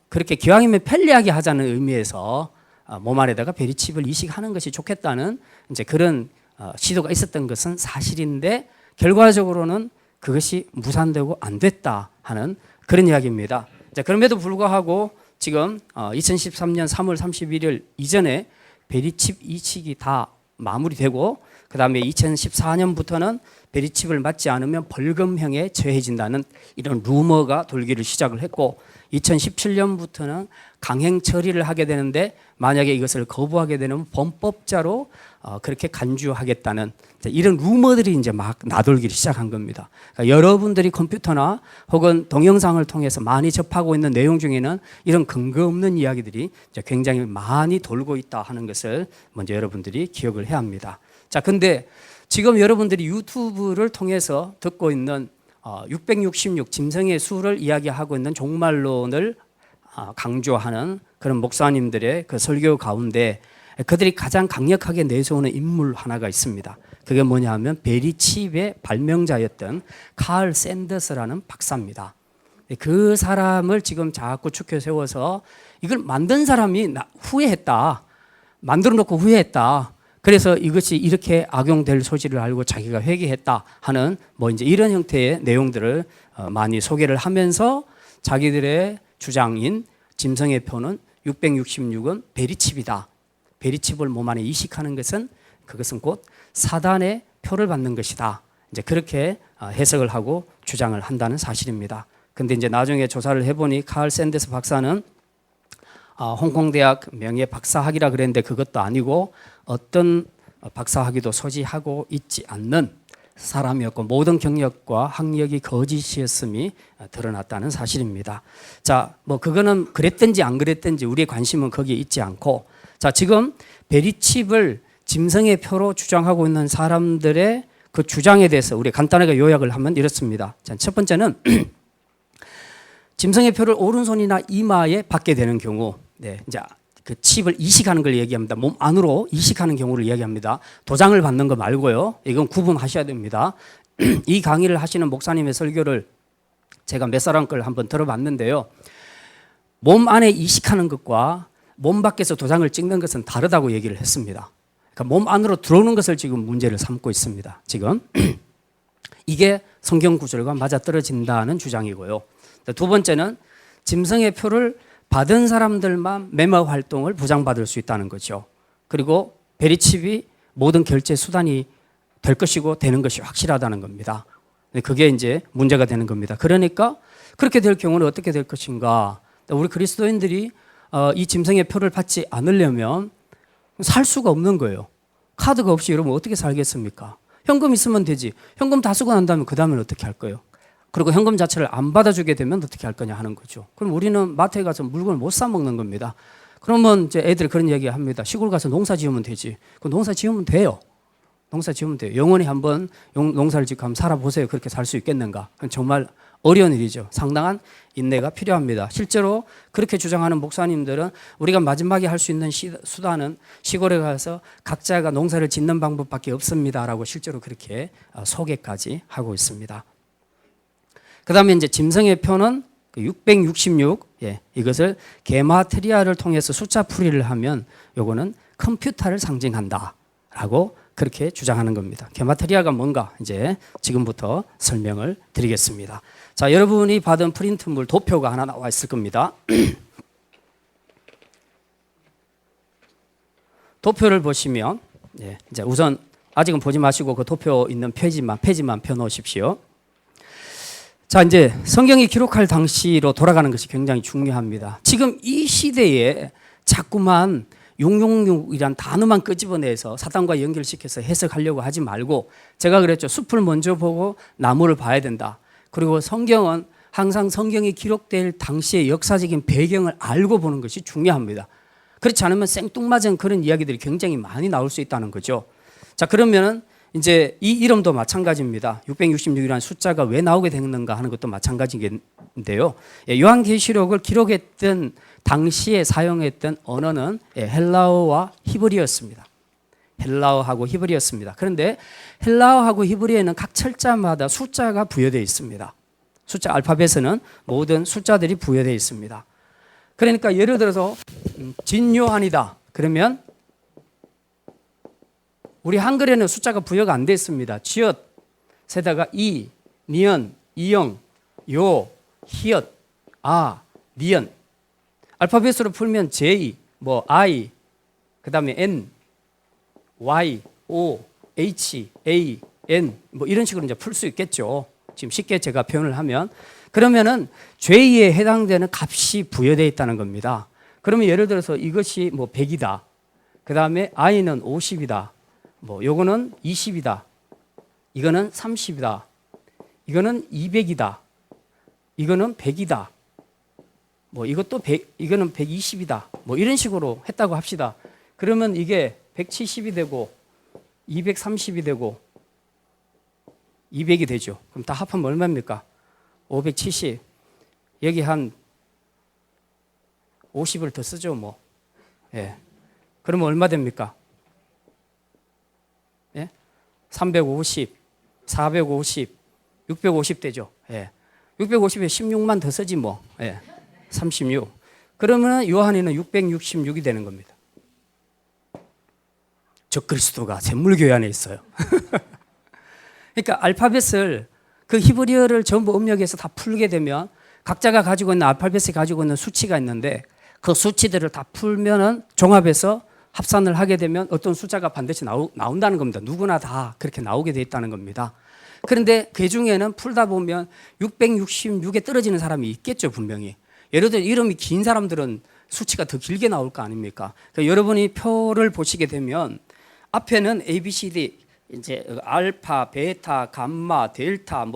그렇게 기왕이면 편리하게 하자는 의미에서 몸 안에다가 베리칩을 이식하는 것이 좋겠다는 이제 그런 시도가 있었던 것은 사실인데 결과적으로는 그것이 무산되고 안 됐다 하는 그런 이야기입니다. 자, 그럼에도 불구하고 지금 2013년 3월 31일 이전에 베리칩 이식이 다 마무리되고 그 다음에 2014년부터는 베리칩을 맞지 않으면 벌금형에 처해진다는 이런 루머가 돌기를 시작을 했고 2017년부터는 강행 처리를 하게 되는데 만약에 이것을 거부하게 되면 범법자로 그렇게 간주하겠다는 이런 루머들이 이제 막 나돌기 시작한 겁니다. 그러니까 여러분들이 컴퓨터나 혹은 동영상을 통해서 많이 접하고 있는 내용 중에는 이런 근거 없는 이야기들이 굉장히 많이 돌고 있다 하는 것을 먼저 여러분들이 기억을 해야 합니다. 자, 근데 지금 여러분들이 유튜브를 통해서 듣고 있는 666 짐승의 수를 이야기하고 있는 종말론을 강조하는 그런 목사님들의 그 설교 가운데 그들이 가장 강력하게 내세우는 인물 하나가 있습니다. 그게 뭐냐 하면 베리칩의 발명자였던 칼 샌더스라는 박사입니다. 그 사람을 지금 자꾸 축켜 세워서 이걸 만든 사람이 후회했다. 만들어 놓고 후회했다. 그래서 이것이 이렇게 악용될 소지를 알고 자기가 회개했다 하는 뭐 이제 이런 형태의 내용들을 많이 소개를 하면서 자기들의 주장인 짐승의 표는 666은 베리칩이다. 베리칩을 몸 안에 이식하는 것은 그것은 곧 사단의 표를 받는 것이다. 이제 그렇게 해석을 하고 주장을 한다는 사실입니다. 근데 이제 나중에 조사를 해보니 칼 샌더스 박사는 홍콩대학 명예 박사학위라 그랬는데 그것도 아니고 어떤 박사학위도 소지하고 있지 않는 사람이었고 모든 경력과 학력이 거짓이었음이 드러났다는 사실입니다. 자, 뭐 그거는 그랬든지 안 그랬든지 우리의 관심은 거기에 있지 않고 자, 지금 베리칩을 짐승의 표로 주장하고 있는 사람들의 그 주장에 대해서 우리 간단하게 요약을 하면 이렇습니다. 자, 첫 번째는 짐승의 표를 오른손이나 이마에 받게 되는 경우 이제 그 칩을 이식하는 걸 얘기합니다. 몸 안으로 이식하는 경우를 이야기합니다. 도장을 받는 거 말고요. 이건 구분하셔야 됩니다. 이 강의를 하시는 목사님의 설교를 제가 몇 사람 걸 한번 들어봤는데요. 몸 안에 이식하는 것과 몸 밖에서 도장을 찍는 것은 다르다고 얘기를 했습니다. 그러니까 몸 안으로 들어오는 것을 지금 문제를 삼고 있습니다. 지금 이게 성경 구절과 맞아떨어진다는 주장이고요. 두 번째는 짐승의 표를 받은 사람들만 매매 활동을 보장받을 수 있다는 거죠. 그리고 베리칩이 모든 결제 수단이 될 것이고 되는 것이 확실하다는 겁니다. 그게 이제 문제가 되는 겁니다. 그러니까 그렇게 될 경우는 어떻게 될 것인가? 우리 그리스도인들이 이 짐승의 표를 받지 않으려면 살 수가 없는 거예요. 카드가 없이 여러분 어떻게 살겠습니까? 현금 있으면 되지. 현금 다 쓰고 난 다음에 그 다음엔 어떻게 할 거예요? 그리고 현금 자체를 안 받아주게 되면 어떻게 할 거냐 하는 거죠. 그럼 우리는 마트에 가서 물건을 못 사 먹는 겁니다. 그러면 이제 애들이 그런 얘기 합니다. 시골 가서 농사 지으면 되지. 그 농사 지으면 돼요. 농사 지으면 돼요. 영원히 한번 농사를 짓고 한번 살아보세요. 그렇게 살 수 있겠는가? 그건 정말 어려운 일이죠. 상당한 인내가 필요합니다. 실제로 그렇게 주장하는 목사님들은 우리가 마지막에 할 수 있는 수단은 시골에 가서 각자가 농사를 짓는 방법밖에 없습니다라고 실제로 그렇게 소개까지 하고 있습니다. 그 다음에 이제 짐승의 표는 666, 이것을 게마트리아를 통해서 숫자 풀이를 하면 요거는 컴퓨터를 상징한다라고 그렇게 주장하는 겁니다. 게마트리아가 뭔가 이제 지금부터 설명을 드리겠습니다. 자, 여러분이 받은 프린트물 도표가 하나 나와 있을 겁니다. 도표를 보시면 이제 우선 아직은 보지 마시고 그 도표 있는 페이지만 펴 놓으십시오. 자, 이제 성경이 기록할 당시로 돌아가는 것이 굉장히 중요합니다. 지금 이 시대에 자꾸만 666이란 단어만 끄집어내서 사단과 연결시켜서 해석하려고 하지 말고 제가 그랬죠. 숲을 먼저 보고 나무를 봐야 된다. 그리고 성경은 항상 성경이 기록될 당시의 역사적인 배경을 알고 보는 것이 중요합니다. 그렇지 않으면 생뚱맞은 그런 이야기들이 굉장히 많이 나올 수 있다는 거죠. 자, 그러면은 이제 이 이름도 마찬가지입니다. 666이라는 숫자가 왜 나오게 됐는가 하는 것도 마찬가지인데요. 요한계시록을 기록했던 당시에 사용했던 언어는 헬라어와 히브리어였습니다. 헬라어하고 히브리어였습니다. 그런데 헬라어하고 히브리어에는 각 철자마다 숫자가 부여되어 있습니다. 숫자 알파벳에는 모든 숫자들이 부여되어 있습니다. 그러니까 예를 들어서 진요한이다. 그러면 우리 한글에는 숫자가 부여가 안 됐습니다. 쥐엇, 세다가 이, 니언, 이영, 요, 히읗, 아, 니언. 알파벳으로 풀면 J, I, 그 다음에 N, Y, O, H, A, N 이런 식으로 이제 풀 수 있겠죠. 지금 쉽게 제가 표현을 하면. 그러면은 J에 해당되는 값이 부여되어 있다는 겁니다. 그러면 예를 들어서 이것이 100이다. 그 다음에 I는 50이다. 요거는 20이다. 이거는 30이다. 이거는 200이다. 이거는 100이다. 이것도 100, 이거는 120이다. 이런 식으로 했다고 합시다. 그러면 이게 170이 되고 230이 되고 200이 되죠. 그럼 다 합하면 얼마입니까? 570. 여기 한 50을 더 쓰죠, 예. 그러면 얼마 됩니까? 예? 350, 450, 650 되죠. 예. 650에 16만 더 쓰지 예. 36. 그러면 요한이는 666이 되는 겁니다. 적그리스도가 샘물교회 안에 있어요. 그러니까 알파벳을 그 히브리어를 전부 음력해서 다 풀게 되면 각자가 가지고 있는 알파벳이 가지고 있는 수치가 있는데 그 수치들을 다 풀면은 종합해서 합산을 하게 되면 어떤 숫자가 반드시 나온다는 겁니다. 누구나 다 그렇게 나오게 돼 있다는 겁니다. 그런데 그 중에는 풀다 보면 666에 떨어지는 사람이 있겠죠, 분명히. 예를 들어 이름이 긴 사람들은 수치가 더 길게 나올 거 아닙니까? 그러니까 여러분이 표를 보시게 되면 앞에는 A, B, C, D 이제 알파, 베타, 감마, 델타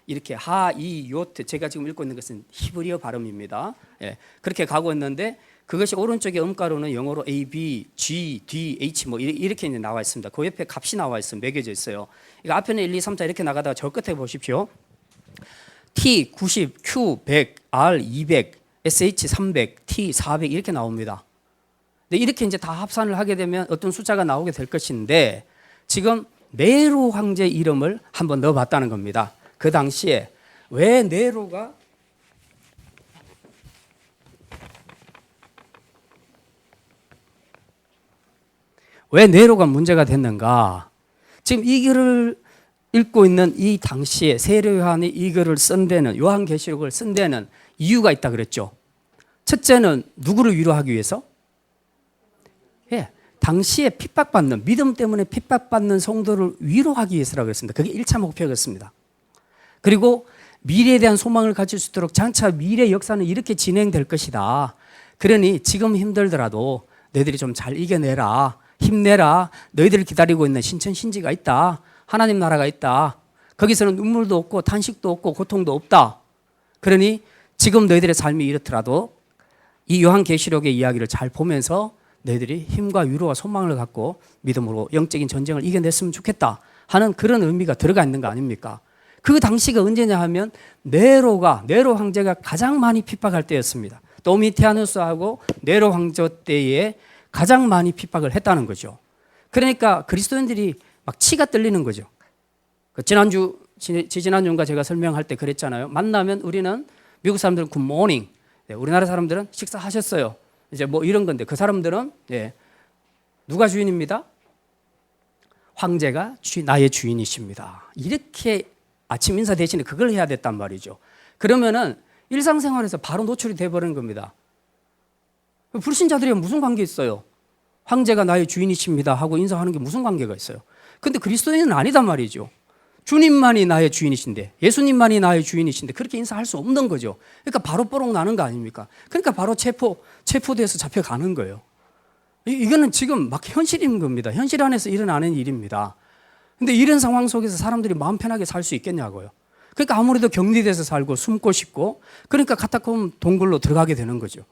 이렇게 하, 이, 요트 제가 지금 읽고 있는 것은 히브리어 발음입니다. 예, 그렇게 가고 있는데 그것이 오른쪽에 음가로는 영어로 A, B, G, D, H 이렇게 이제 나와 있습니다. 그 옆에 값이 나와 있어요. 매겨져 있어요. 이거 앞에는 1, 2, 3, 4 이렇게 나가다가 저 끝에 보십시오. T 90, Q 100, R 200, SH 300, T 400 이렇게 나옵니다. 근데 이렇게 이제 다 합산을 하게 되면 어떤 숫자가 나오게 될 것인데 지금 네로 황제 이름을 한번 넣어봤다는 겁니다. 그 당시에 왜 네로가 문제가 됐는가? 지금 이 글을 읽고 있는 이 당시에 세례 요한이 이 글을 쓴 데는 요한계시록을 쓴 데는 이유가 있다 그랬죠. 첫째는 누구를 위로하기 위해서? 예, 당시에 핍박받는 믿음 때문에 핍박받는 성도를 위로하기 위해서라고 했습니다. 그게 1차 목표였습니다. 그리고 미래에 대한 소망을 가질 수 있도록 장차 미래 역사는 이렇게 진행될 것이다. 그러니 지금 힘들더라도 너희들이 좀 잘 이겨내라. 힘내라. 너희들을 기다리고 있는 신천신지가 있다. 하나님 나라가 있다. 거기서는 눈물도 없고 탄식도 없고 고통도 없다. 그러니 지금 너희들의 삶이 이렇더라도 이 요한계시록의 이야기를 잘 보면서 너희들이 힘과 위로와 소망을 갖고 믿음으로 영적인 전쟁을 이겨냈으면 좋겠다 하는 그런 의미가 들어가 있는 거 아닙니까? 그 당시가 언제냐 하면 네로 황제가 가장 많이 핍박할 때였습니다. 도미티아누스하고 네로 황제 때에 가장 많이 핍박을 했다는 거죠. 그러니까 그리스도인들이 막 치가 떨리는 거죠. 지지난주인가 제가 설명할 때 그랬잖아요. 만나면 우리는 미국 사람들은 굿모닝, 우리나라 사람들은 식사하셨어요. 이제 이런 건데 그 사람들은 누가 주인입니다? 황제가 나의 주인이십니다. 이렇게 아침 인사 대신에 그걸 해야 됐단 말이죠. 그러면은 일상생활에서 바로 노출이 돼버리는 겁니다. 불신자들이 무슨 관계 있어요? 황제가 나의 주인이십니다 하고 인사하는 게 무슨 관계가 있어요? 근데 그리스도인은 아니단 말이죠. 주님만이 나의 주인이신데, 예수님만이 나의 주인이신데 그렇게 인사할 수 없는 거죠. 그러니까 바로 뽀록 나는 거 아닙니까? 그러니까 바로 체포돼서 잡혀가는 거예요. 이거는 지금 막 현실인 겁니다. 현실 안에서 일어나는 일입니다. 근데 이런 상황 속에서 사람들이 마음 편하게 살 수 있겠냐고요. 그러니까 아무래도 격리돼서 살고 숨고 싶고, 그러니까 카타콤 동굴로 들어가게 되는 거죠.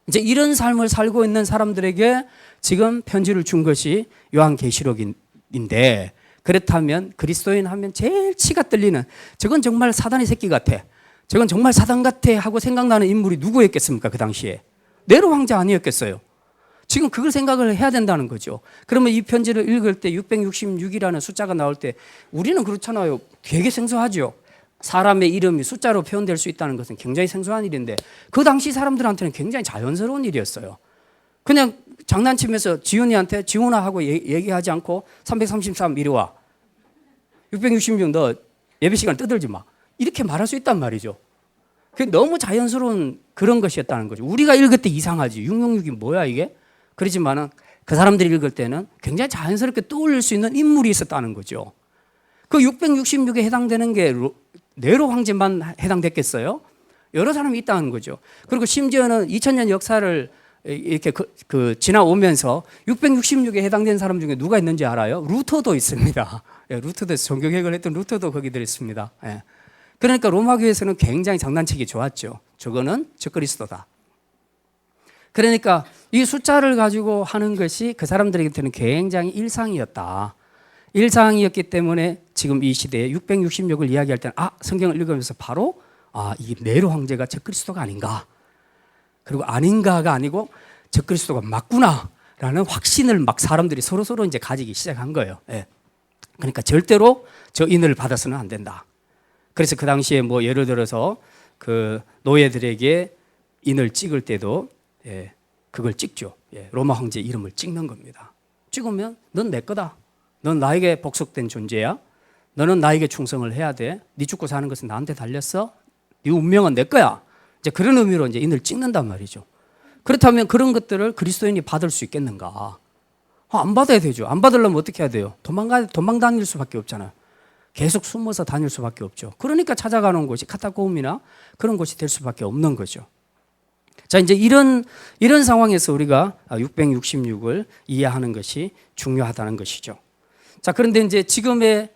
이제 이런 삶을 살고 있는 사람들에게 지금 편지를 준 것이 요한계시록인데, 그렇다면 그리스도인 하면 제일 치가 떨리는, 저건 정말 사단의 새끼 같아, 저건 정말 사단 같아 하고 생각나는 인물이 누구였겠습니까? 그 당시에 네로 황제 아니었겠어요? 지금 그걸 생각을 해야 된다는 거죠. 그러면 이 편지를 읽을 때 666이라는 숫자가 나올 때 우리는 그렇잖아요. 되게 생소하죠. 사람의 이름이 숫자로 표현될 수 있다는 것은 굉장히 생소한 일인데 그 당시 사람들한테는 굉장히 자연스러운 일이었어요. 그냥 장난치면서 지훈이한테 지훈아 하고 얘기하지 않고 333 이리 와. 666 너 예배 시간 떠들지 마. 이렇게 말할 수 있단 말이죠. 그게 너무 자연스러운 그런 것이었다는 거죠. 우리가 읽을 때 이상하지. 666이 뭐야 이게? 그러지만은 그 사람들이 읽을 때는 굉장히 자연스럽게 떠올릴 수 있는 인물이 있었다는 거죠. 그 666에 해당되는 게 네로 황제만 해당됐겠어요? 여러 사람이 있다는 거죠. 그리고 심지어는 2000년 역사를 이렇게 지나오면서 666에 해당된 사람 중에 누가 있는지 알아요? 루터도 있습니다. 예, 루터도 종교개혁을 했던 루터도 거기 들어있습니다. 예. 그러니까 로마 교회에서는 굉장히 장난치기 좋았죠. 저거는 적그리스도다. 그러니까 이 숫자를 가지고 하는 것이 그 사람들에게는 굉장히 일상이었다. 일상이었기 때문에 지금 이 시대에 666을 이야기할 때는 성경을 읽으면서 바로 이 네로 황제가 적그리스도가 아닌가. 그리고 아닌가가 아니고 적그리스도가 맞구나라는 확신을 막 사람들이 서로 이제 가지기 시작한 거예요. 예. 그러니까 절대로 저 인을 받아서는 안 된다. 그래서 그 당시에 뭐 예를 들어서 그 노예들에게 인을 찍을 때도 그걸 찍죠. 로마 황제 이름을 찍는 겁니다. 찍으면 넌 내 거다. 넌 나에게 복속된 존재야. 너는 나에게 충성을 해야 돼. 네 죽고 사는 것은 나한테 달렸어. 네 운명은 내 거야. 이제 그런 의미로 이제 인을 찍는단 말이죠. 그렇다면 그런 것들을 그리스도인이 받을 수 있겠는가? 안 받아야 되죠. 안 받으려면 어떻게 해야 돼요? 도망 다닐 수밖에 없잖아요. 계속 숨어서 다닐 수밖에 없죠. 그러니까 찾아가는 곳이 카타콤이나 그런 곳이 될 수밖에 없는 거죠. 자, 이제 이런 상황에서 우리가 666을 이해하는 것이 중요하다는 것이죠. 자, 그런데 이제 지금에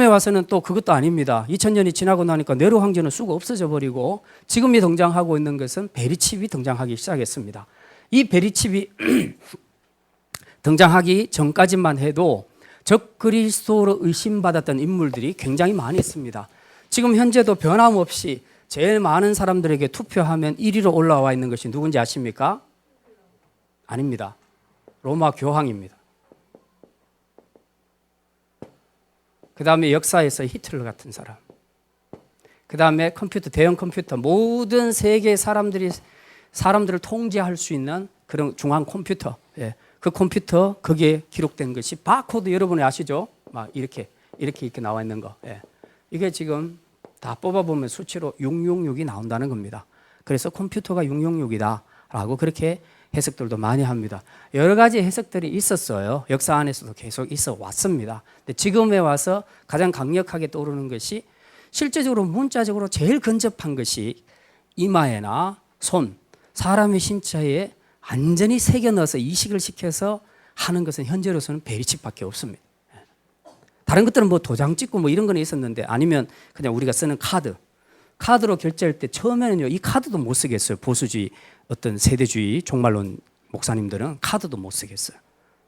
와서는 또 그것도 아닙니다. 2000년이 지나고 나니까 네로 황제는 쑥 없어져 버리고 지금이 등장하고 있는 것은 베리칩이 등장하기 시작했습니다. 이 베리칩이 등장하기 전까지만 해도 적그리스도로 의심받았던 인물들이 굉장히 많이 있습니다. 지금 현재도 변함없이 제일 많은 사람들에게 투표하면 1위로 올라와 있는 것이 누군지 아십니까? 아닙니다. 로마 교황입니다. 그 다음에 역사에서 히틀러 같은 사람. 그 다음에 대형 컴퓨터, 모든 세계 사람들을 통제할 수 있는 그런 중앙 컴퓨터. 그 컴퓨터 거기에 기록된 것이 바코드 여러분이 아시죠? 막 이렇게 나와 있는 거. 이게 지금 다 뽑아보면 수치로 666이 나온다는 겁니다. 그래서 컴퓨터가 666이다라고 그렇게 해석들도 많이 합니다. 여러 가지 해석들이 있었어요. 역사 안에서도 계속 있어 왔습니다. 근데 지금에 와서 가장 강력하게 떠오르는 것이 실제적으로 문자적으로 제일 근접한 것이 이마에나 손, 사람의 신체에 완전히 새겨 넣어서 이식을 시켜서 하는 것은 현재로서는 베리칩밖에 없습니다. 다른 것들은 뭐 도장 찍고 뭐 이런 건 있었는데 아니면 그냥 우리가 쓰는 카드로 결제할 때 처음에는요 이 카드도 못 쓰겠어요. 보수주의 어떤 세대주의 종말론 목사님들은 카드도 못 쓰겠어요.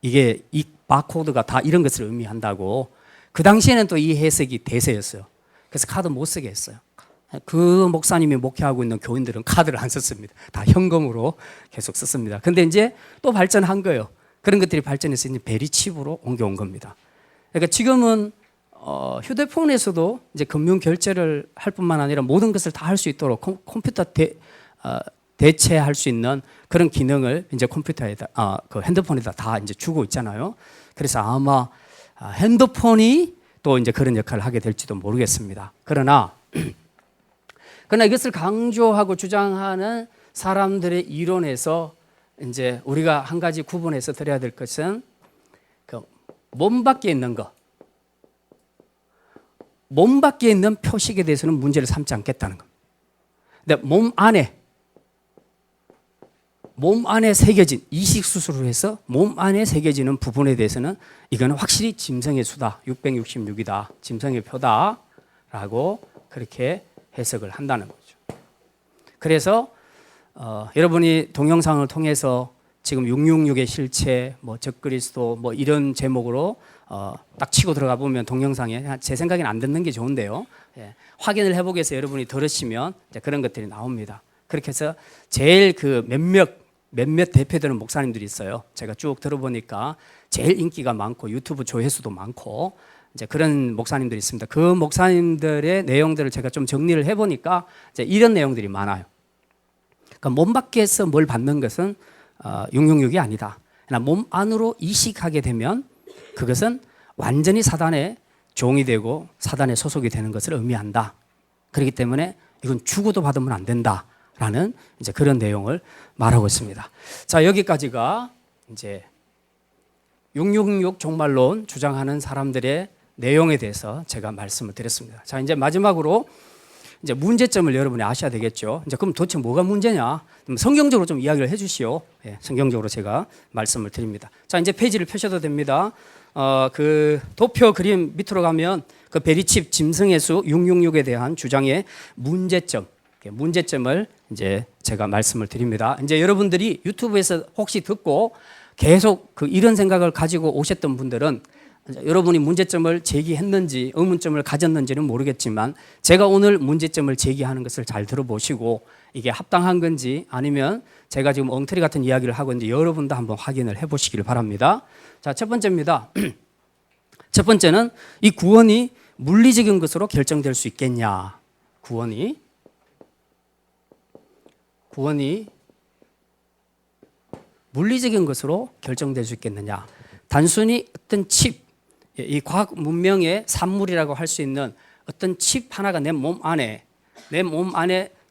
이게 이 바코드가 다 이런 것을 의미한다고 그 당시에는 또 이 해석이 대세였어요. 그래서 카드 못 쓰게 했어요. 그 목사님이 목회하고 있는 교인들은 카드를 안 썼습니다. 다 현금으로 계속 썼습니다. 근데 이제 또 발전한 거예요. 그런 것들이 발전해서 이제 베리칩으로 옮겨온 겁니다. 그러니까 지금은 휴대폰에서도 이제 금융 결제를 할 뿐만 아니라 모든 것을 다 할 수 있도록 컴퓨터 대체할 수 있는 그런 기능을 이제 그 핸드폰에다 다 이제 주고 있잖아요. 그래서 아마 핸드폰이 또 이제 그런 역할을 하게 될지도 모르겠습니다. 그러나 이것을 강조하고 주장하는 사람들의 이론에서 이제 우리가 한 가지 구분해서 드려야 될 것은 그 몸 밖에 있는 거, 몸 밖에 있는 표식에 대해서는 문제를 삼지 않겠다는 겁니다. 근데 몸 안에 새겨진 이식 수술을 해서 몸 안에 새겨지는 부분에 대해서는 이거는 확실히 짐승의 수다, 666이다, 짐승의 표다라고 그렇게 해석을 한다는 거죠. 그래서 여러분이 동영상을 통해서 지금 666의 실체, 뭐 적그리스도, 뭐 이런 제목으로 딱 치고 들어가 보면 동영상에 제 생각에는 안 듣는 게 좋은데요. 확인을 해보기 위해서 여러분이 들으시면 이제 그런 것들이 나옵니다. 그렇게 해서 제일 그 몇몇 대표되는 목사님들이 있어요. 제가 쭉 들어보니까 제일 인기가 많고 유튜브 조회수도 많고 이제 그런 목사님들이 있습니다. 그 목사님들의 내용들을 제가 좀 정리를 해보니까 이제 이런 내용들이 많아요. 그러니까 몸 밖에서 뭘 받는 것은 666이 아니다. 그러나 몸 안으로 이식하게 되면 그것은 완전히 사단의 종이 되고 사단의 소속이 되는 것을 의미한다. 그렇기 때문에 이건 죽어도 받으면 안 된다라는 이제 그런 내용을 말하고 있습니다. 자, 여기까지가 이제 666 종말론 주장하는 사람들의 내용에 대해서 제가 말씀을 드렸습니다. 자, 이제 마지막으로 이제 문제점을 여러분이 아셔야 되겠죠. 이제 그럼 도대체 뭐가 문제냐? 성경적으로 좀 이야기를 해주시오. 예, 성경적으로 제가 말씀을 드립니다. 자, 이제 페이지를 펴셔도 됩니다. 그 도표 그림 밑으로 가면 그 베리칩 짐승의 수 666에 대한 주장의 문제점을 이제 제가 말씀을 드립니다. 이제 여러분들이 유튜브에서 혹시 듣고 계속 이런 생각을 가지고 오셨던 분들은 여러분이 문제점을 제기했는지 의문점을 가졌는지는 모르겠지만 제가 오늘 문제점을 제기하는 것을 잘 들어보시고 이게 합당한 건지 아니면 제가 지금 엉터리 같은 이야기를 하고 있는지 여러분도 한번 확인을 해보시기를 바랍니다. 자, 첫 번째입니다. 첫 번째는 이 구원이 물리적인 것으로 결정될 수 있겠냐? 구원이 물리적인 것으로 결정될 수 있겠느냐? 단순히 어떤 칩, 이 과학 문명의 산물이라고 할 수 있는 어떤 칩 하나가 내 몸 안에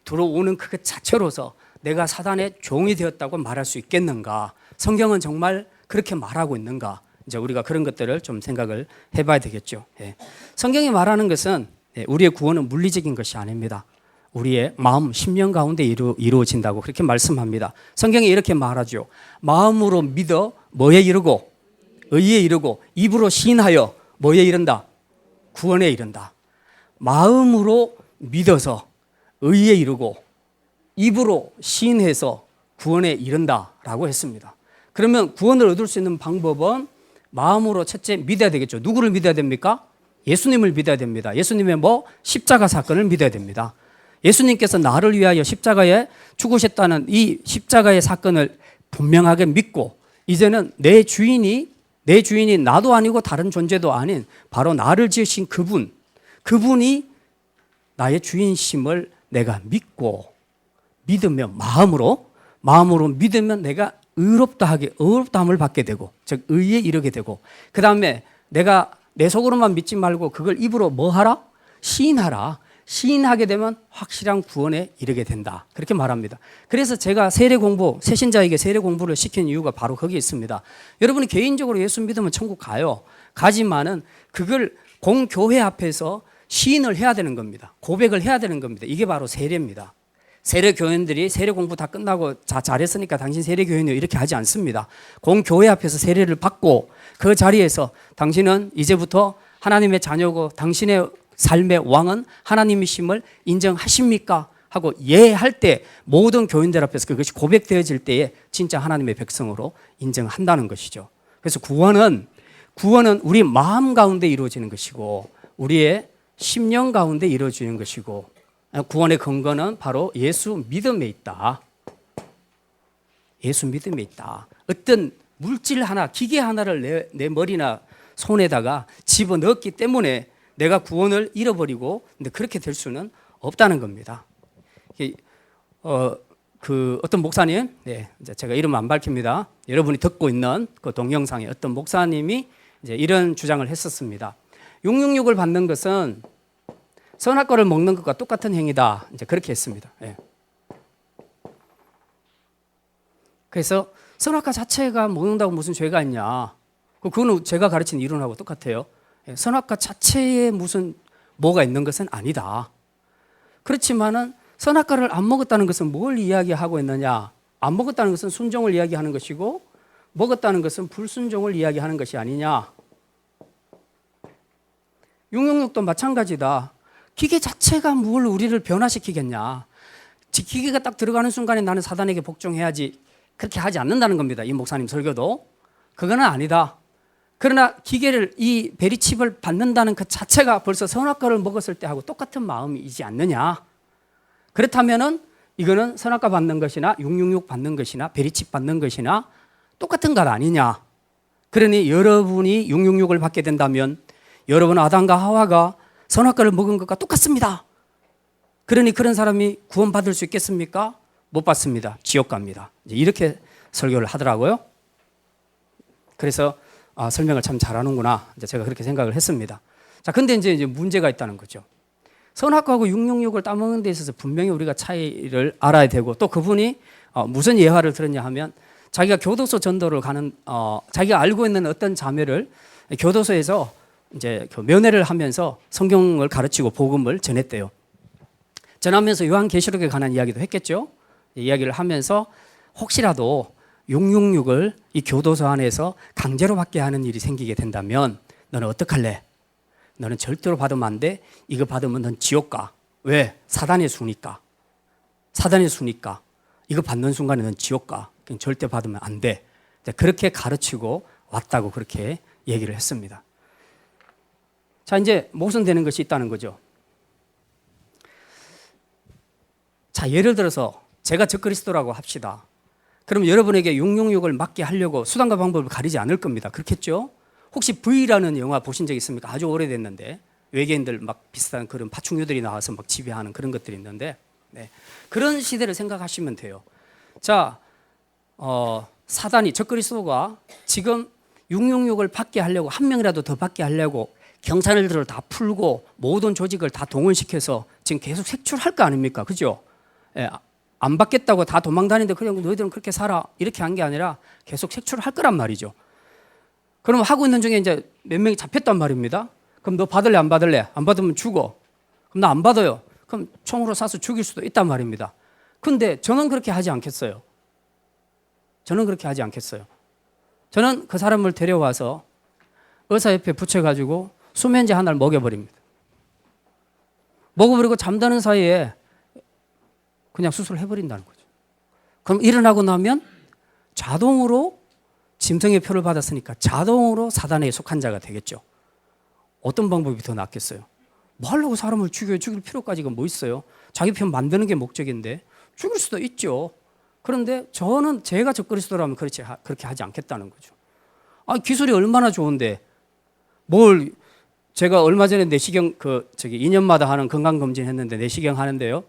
들어오는 그 자체로서 내가 사단의 종이 되었다고 말할 수 있겠는가? 성경은 정말 그렇게 말하고 있는가? 이제 우리가 그런 것들을 좀 생각을 해봐야 되겠죠. 예. 성경이 말하는 것은 우리의 구원은 물리적인 것이 아닙니다. 우리의 마음, 심령 가운데 이루어진다고 그렇게 말씀합니다. 성경이 이렇게 말하죠. 마음으로 믿어 뭐에 이르고 의에 이르고 입으로 시인하여 뭐에 이른다? 구원에 이른다. 마음으로 믿어서 의에 이르고 입으로 시인해서 구원에 이른다라고 했습니다. 그러면 구원을 얻을 수 있는 방법은 마음으로 첫째 믿어야 되겠죠. 누구를 믿어야 됩니까? 예수님을 믿어야 됩니다. 예수님의 십자가 사건을 믿어야 됩니다. 예수님께서 나를 위하여 십자가에 죽으셨다는 이 십자가의 사건을 분명하게 믿고 이제는 내 주인이 나도 아니고 다른 존재도 아닌 바로 나를 지으신 그분이 나의 주인심을 내가 믿으면 마음으로 믿으면 내가 의롭다함을 받게 되고 즉 의에 이르게 되고 그 다음에 내가 내 속으로만 믿지 말고 그걸 입으로 뭐하라? 시인하게 되면 확실한 구원에 이르게 된다. 그렇게 말합니다. 그래서 제가 새신자에게 세례 공부를 시킨 이유가 바로 거기에 있습니다. 여러분이 개인적으로 예수 믿으면 천국 가지만은 그걸 공교회 앞에서 시인을 해야 되는 겁니다. 고백을 해야 되는 겁니다. 이게 바로 세례입니다. 세례 교인들이 세례 공부 다 끝나고 잘했으니까 당신 세례 교인이요 이렇게 하지 않습니다. 공교회 앞에서 세례를 받고 그 자리에서 당신은 이제부터 하나님의 자녀고 당신의 삶의 왕은 하나님이심을 인정하십니까? 하고 할 때 모든 교인들 앞에서 그것이 고백되어질 때에 진짜 하나님의 백성으로 인정한다는 것이죠. 그래서 구원은 우리 마음 가운데 이루어지는 것이고 우리의 심령 가운데 이루어지는 것이고 구원의 근거는 바로 예수 믿음에 있다. 예수 믿음에 있다. 어떤 물질 하나, 기계 하나를 내 머리나 손에다가 집어넣었기 때문에 내가 구원을 잃어버리고 근데 그렇게 될 수는 없다는 겁니다. 어떤 목사님, 이제 제가 이름 안 밝힙니다. 여러분이 듣고 있는 그 동영상에 어떤 목사님이 이제 이런 주장을 했었습니다. 666을 받는 것은 선악과를 먹는 것과 똑같은 행위다. 이제 그렇게 했습니다. 그래서 선악과 자체가 먹는다고 무슨 죄가 있냐? 그거는 제가 가르친 이론하고 똑같아요. 선악과 자체에 무슨 뭐가 있는 것은 아니다. 그렇지만은 선악과를 안 먹었다는 것은 뭘 이야기하고 있느냐? 안 먹었다는 것은 순종을 이야기하는 것이고 먹었다는 것은 불순종을 이야기하는 것이 아니냐? 666도 마찬가지다. 기계 자체가 뭘 우리를 변화시키겠냐? 기계가 딱 들어가는 순간에 나는 사단에게 복종해야지 그렇게 하지 않는다는 겁니다. 이 목사님 설교도. 그거는 아니다. 그러나 기계를 이 베리칩을 받는다는 그 자체가 벌써 선악과를 먹었을 때하고 똑같은 마음이지 않느냐? 그렇다면은 이거는 선악과 받는 것이나 666 받는 것이나 베리칩 받는 것이나 똑같은 것 아니냐? 그러니 여러분이 666을 받게 된다면 여러분 아담과 하와가 선악과를 먹은 것과 똑같습니다. 그러니 그런 사람이 구원받을 수 있겠습니까? 못 받습니다. 지옥 갑니다. 이렇게 설교를 하더라고요. 그래서 설명을 참 잘하는구나. 이제 제가 그렇게 생각을 했습니다. 자, 근데 이제 문제가 있다는 거죠. 선악과하고 666을 따먹는 데 있어서 분명히 우리가 차이를 알아야 되고, 또 그분이 무슨 예화를 들었냐 하면, 자기가 교도소 전도를 가는 자기가 알고 있는 어떤 자매를 교도소에서 이제 면회를 하면서 성경을 가르치고 복음을 전했대요. 전하면서 요한계시록에 관한 이야기도 했겠죠. 이야기를 하면서 혹시라도 666을 이 교도소 안에서 강제로 받게 하는 일이 생기게 된다면 너는 어떡할래? 너는 절대로 받으면 안 돼. 이거 받으면 넌 지옥 가. 왜? 사단의 수니까. 사단의 수니까. 이거 받는 순간에 넌 지옥 가. 절대 받으면 안 돼. 그렇게 가르치고 왔다고 그렇게 얘기를 했습니다. 자, 이제 모순되는 것이 있다는 거죠. 자, 예를 들어서 제가 적그리스도라고 합시다. 그럼 여러분에게 666을 막게 하려고 수단과 방법을 가리지 않을 겁니다. 그렇겠죠? 혹시 V라는 영화 보신 적 있습니까? 아주 오래됐는데 외계인들 막 비슷한 그런 파충류들이 나와서 막 지배하는 그런 것들이 있는데, 네. 그런 시대를 생각하시면 돼요. 자, 사단이 적그리스도가 지금 666을 받게 하려고, 한 명이라도 더 받게 하려고 경찰들을 다 풀고 모든 조직을 다 동원시켜서 지금 계속 색출할 거 아닙니까? 그죠? 예, 안 받겠다고 다 도망다니는데 그냥 너희들은 그렇게 살아 이렇게 한 게 아니라 계속 색출할 거란 말이죠. 그럼 하고 있는 중에 이제 몇 명이 잡혔단 말입니다. 그럼 너 받을래 안 받을래? 안 받으면 죽어. 그럼 나 안 받아요. 그럼 총으로 쏴서 죽일 수도 있단 말입니다. 근데 저는 그렇게 하지 않겠어요. 저는 그렇게 하지 않겠어요. 저는 그 사람을 데려와서 의사 옆에 붙여가지고 수면제 하나를 먹여버립니다. 먹어버리고 잠드는 사이에 그냥 수술을 해버린다는 거죠. 그럼 일어나고 나면 자동으로 짐승의 표를 받았으니까 자동으로 사단에 속한 자가 되겠죠. 어떤 방법이 더 낫겠어요? 뭐 하려고 사람을 죽일 필요까지가 뭐 있어요? 자기 편 만드는 게 목적인데 죽일 수도 있죠. 그런데 저는 제가 적그리스도라면 그렇게 하지 않겠다는 거죠. 기술이 얼마나 좋은데 뭘 제가 얼마 전에 내시경 2년마다 하는 건강검진 했는데 내시경 하는데요.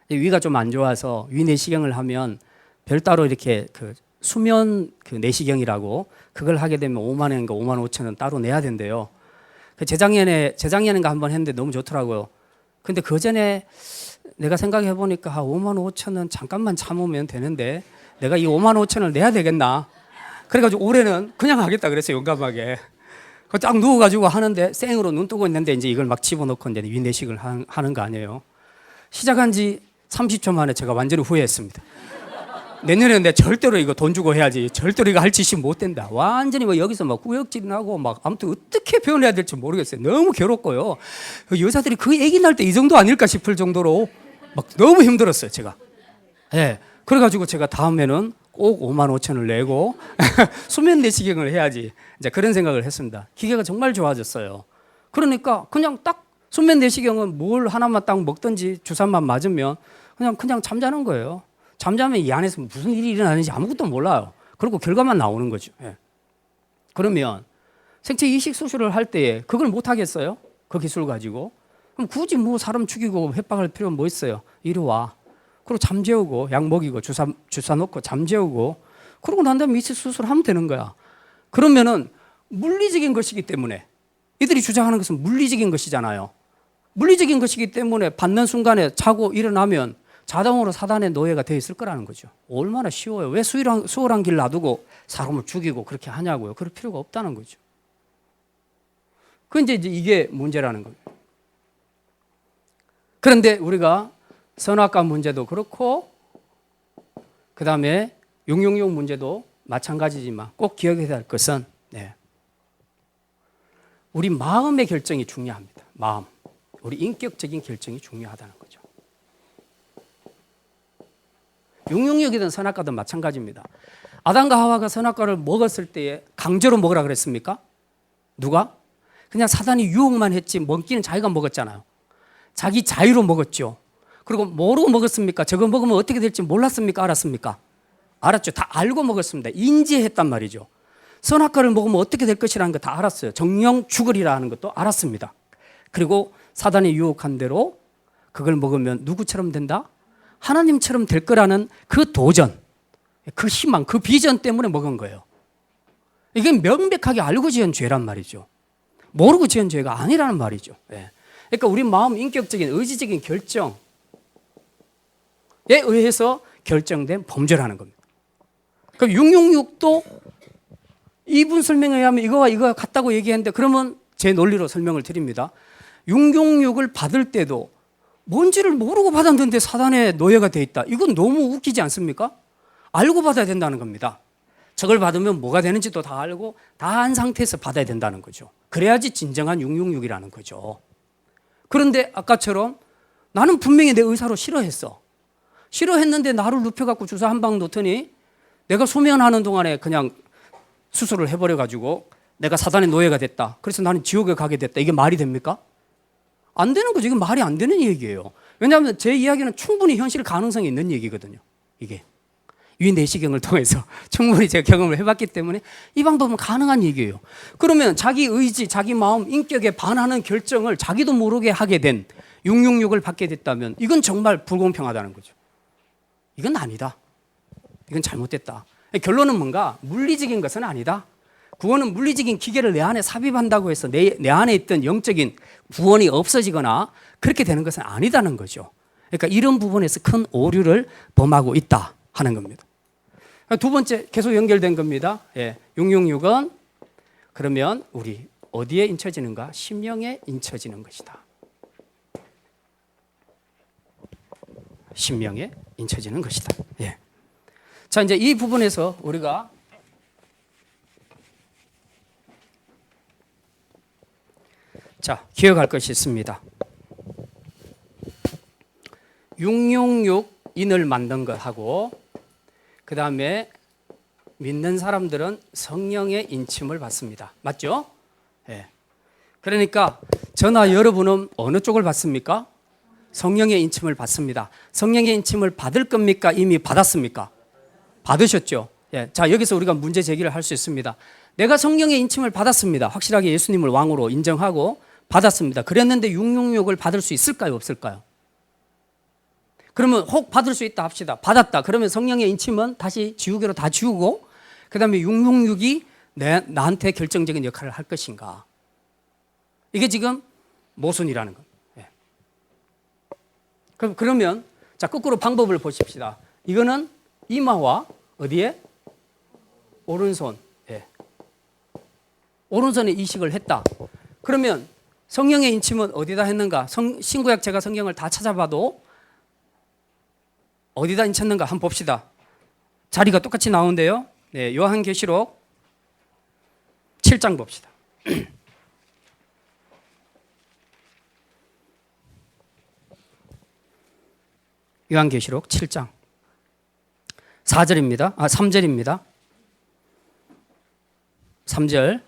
위가 좀 안 좋아서 위 내시경을 하면 별따로 이렇게 수면 내시경이라고 그걸 하게 되면 5만 원인가 5만 5천 원 따로 내야 된대요. 재작년인가 한번 했는데 너무 좋더라고요. 근데 그 전에 내가 생각해 보니까 5만 5천 원 잠깐만 참으면 되는데 내가 이 5만 5천 원을 내야 되겠나? 그래가지고 올해는 그냥 하겠다 그랬어요. 용감하게. 딱 누워가지고 하는데 생으로 눈 뜨고 있는데 이제 이걸 막 집어넣고 이제 위 내식을 하는 거 아니에요. 시작한 지 30초 만에 제가 완전히 후회했습니다. 내년에는 내가 절대로 이거 돈 주고 해야지. 절대로 이거 할 짓이 못 된다. 완전히 뭐 여기서 막 구역질 나고 막 아무튼 어떻게 표현해야 될지 모르겠어요. 너무 괴롭고요. 여자들이 그 얘기 날 때 이 정도 아닐까 싶을 정도로 막 너무 힘들었어요, 제가. 예. 그래가지고 제가 다음에는 꼭 5만 5천을 내고 수면 내시경을 해야지. 이제 그런 생각을 했습니다. 기계가 정말 좋아졌어요. 그러니까 그냥 딱 수면 내시경은 뭘 하나만 딱 먹든지 주사만 맞으면 그냥 잠자는 거예요. 잠자면 이 안에서 무슨 일이 일어나는지 아무것도 몰라요. 그리고 결과만 나오는 거죠. 예. 그러면 생체 이식 수술을 할 때에 그걸 못 하겠어요? 그 기술 가지고? 그럼 굳이 뭐 사람 죽이고 협박할 필요는 뭐 있어요? 이리 와. 그리고 잠재우고 약 먹이고 주사 놓고 잠재우고 그러고 난 다음에 이식 수술하면 되는 거야. 그러면은 물리적인 것이기 때문에 이들이 주장하는 것은 물리적인 것이잖아요. 물리적인 것이기 때문에 받는 순간에 자고 일어나면 자동으로 사단의 노예가 되어 있을 거라는 거죠. 얼마나 쉬워요. 왜 수월한 길 놔두고 사람을 죽이고 그렇게 하냐고요. 그럴 필요가 없다는 거죠. 이제 이게 문제라는 겁니다. 그런데 우리가 선악과 문제도 그렇고 그 다음에 666 문제도 마찬가지지만 꼭 기억해야 할 것은 우리 마음의 결정이 중요합니다. 마음. 우리 인격적인 결정이 중요하다는 거죠. 666이든 선악과든 마찬가지입니다. 아담과 하와가 선악과를 먹었을 때에 강제로 먹으라 그랬습니까? 누가? 그냥 사단이 유혹만 했지 먹기는 자기가 먹었잖아요. 자기 자유로 먹었죠. 그리고 뭐로 먹었습니까? 저거 먹으면 어떻게 될지 몰랐습니까? 알았습니까? 알았죠. 다 알고 먹었습니다. 인지했단 말이죠. 선악과를 먹으면 어떻게 될 것이라는 거 다 알았어요. 정령 죽으리라는 것도 알았습니다. 그리고 사단이 유혹한 대로 그걸 먹으면 누구처럼 된다? 하나님처럼 될 거라는 그 도전. 그 희망, 그 비전 때문에 먹은 거예요. 이게 명백하게 알고 지은 죄란 말이죠. 모르고 지은 죄가 아니라는 말이죠. 예. 그러니까 우리 마음 인격적인 의지적인 결정에 의해서 결정된 범죄라는 겁니다. 그럼 666도 이분 설명에 의하면 이거와 이거가 같다고 얘기했는데, 그러면 제 논리로 설명을 드립니다. 666을 받을 때도 뭔지를 모르고 받았는데 사단의 노예가 돼 있다. 이건 너무 웃기지 않습니까? 알고 받아야 된다는 겁니다. 저걸 받으면 뭐가 되는지도 다 알고 다 한 상태에서 받아야 된다는 거죠. 그래야지 진정한 666이라는 거죠. 그런데 아까처럼 나는 분명히 내 의사로 싫어했어. 싫어했는데 나를 눕혀갖고 주사 한 방 놓더니 내가 소면하는 동안에 그냥 수술을 해버려가지고 내가 사단의 노예가 됐다. 그래서 나는 지옥에 가게 됐다. 이게 말이 됩니까? 안 되는 거죠. 이건 말이 안 되는 얘기예요. 왜냐하면 제 이야기는 충분히 현실 가능성이 있는 얘기거든요. 이게 위내시경을 통해서 충분히 제가 경험을 해봤기 때문에 이 방법은 가능한 얘기예요. 그러면 자기 의지, 자기 마음, 인격에 반하는 결정을 자기도 모르게 하게 된 666을 받게 됐다면 이건 정말 불공평하다는 거죠. 이건 아니다. 이건 잘못됐다. 결론은 뭔가 물리적인 것은 아니다. 구원은 물리적인 기계를 내 안에 삽입한다고 해서 내 안에 있던 영적인 구원이 없어지거나 그렇게 되는 것은 아니다는 거죠. 그러니까 이런 부분에서 큰 오류를 범하고 있다 하는 겁니다. 두 번째 계속 연결된 겁니다. 666은 그러면 우리 어디에 인쳐지는가? 심령에 인쳐지는 것이다. 심령에 인쳐지는 것이다. 자, 이제 이 부분에서 우리가 기억할 것이 있습니다. 666인을 만든 것하고 그 다음에 믿는 사람들은 성령의 인침을 받습니다. 맞죠? 그러니까 저나 여러분은 어느 쪽을 받습니까? 성령의 인침을 받습니다. 성령의 인침을 받을 겁니까? 이미 받았습니까? 받으셨죠? 자, 여기서 우리가 문제 제기를 할 수 있습니다. 내가 성령의 인침을 받았습니다. 확실하게 예수님을 왕으로 인정하고 받았습니다. 그랬는데 666을 받을 수 있을까요? 없을까요? 그러면 혹 받을 수 있다 합시다. 받았다. 그러면 성령의 인침은 다시 지우개로 다 지우고 그 다음에 666이 나한테 결정적인 역할을 할 것인가. 이게 지금 모순이라는 겁니다. 그러면 자, 거꾸로 방법을 보십시다. 이거는 이마와 어디에? 오른손. 오른손에 이식을 했다. 그러면 성령의 인침은 어디다 했는가? 신구약 제가 성경을 다 찾아봐도 어디다 인쳤는가 한번 봅시다. 자리가 똑같이 나오는데요. 요한계시록 7장 봅시다. 요한계시록 7장 4절입니다. 3절입니다. 3절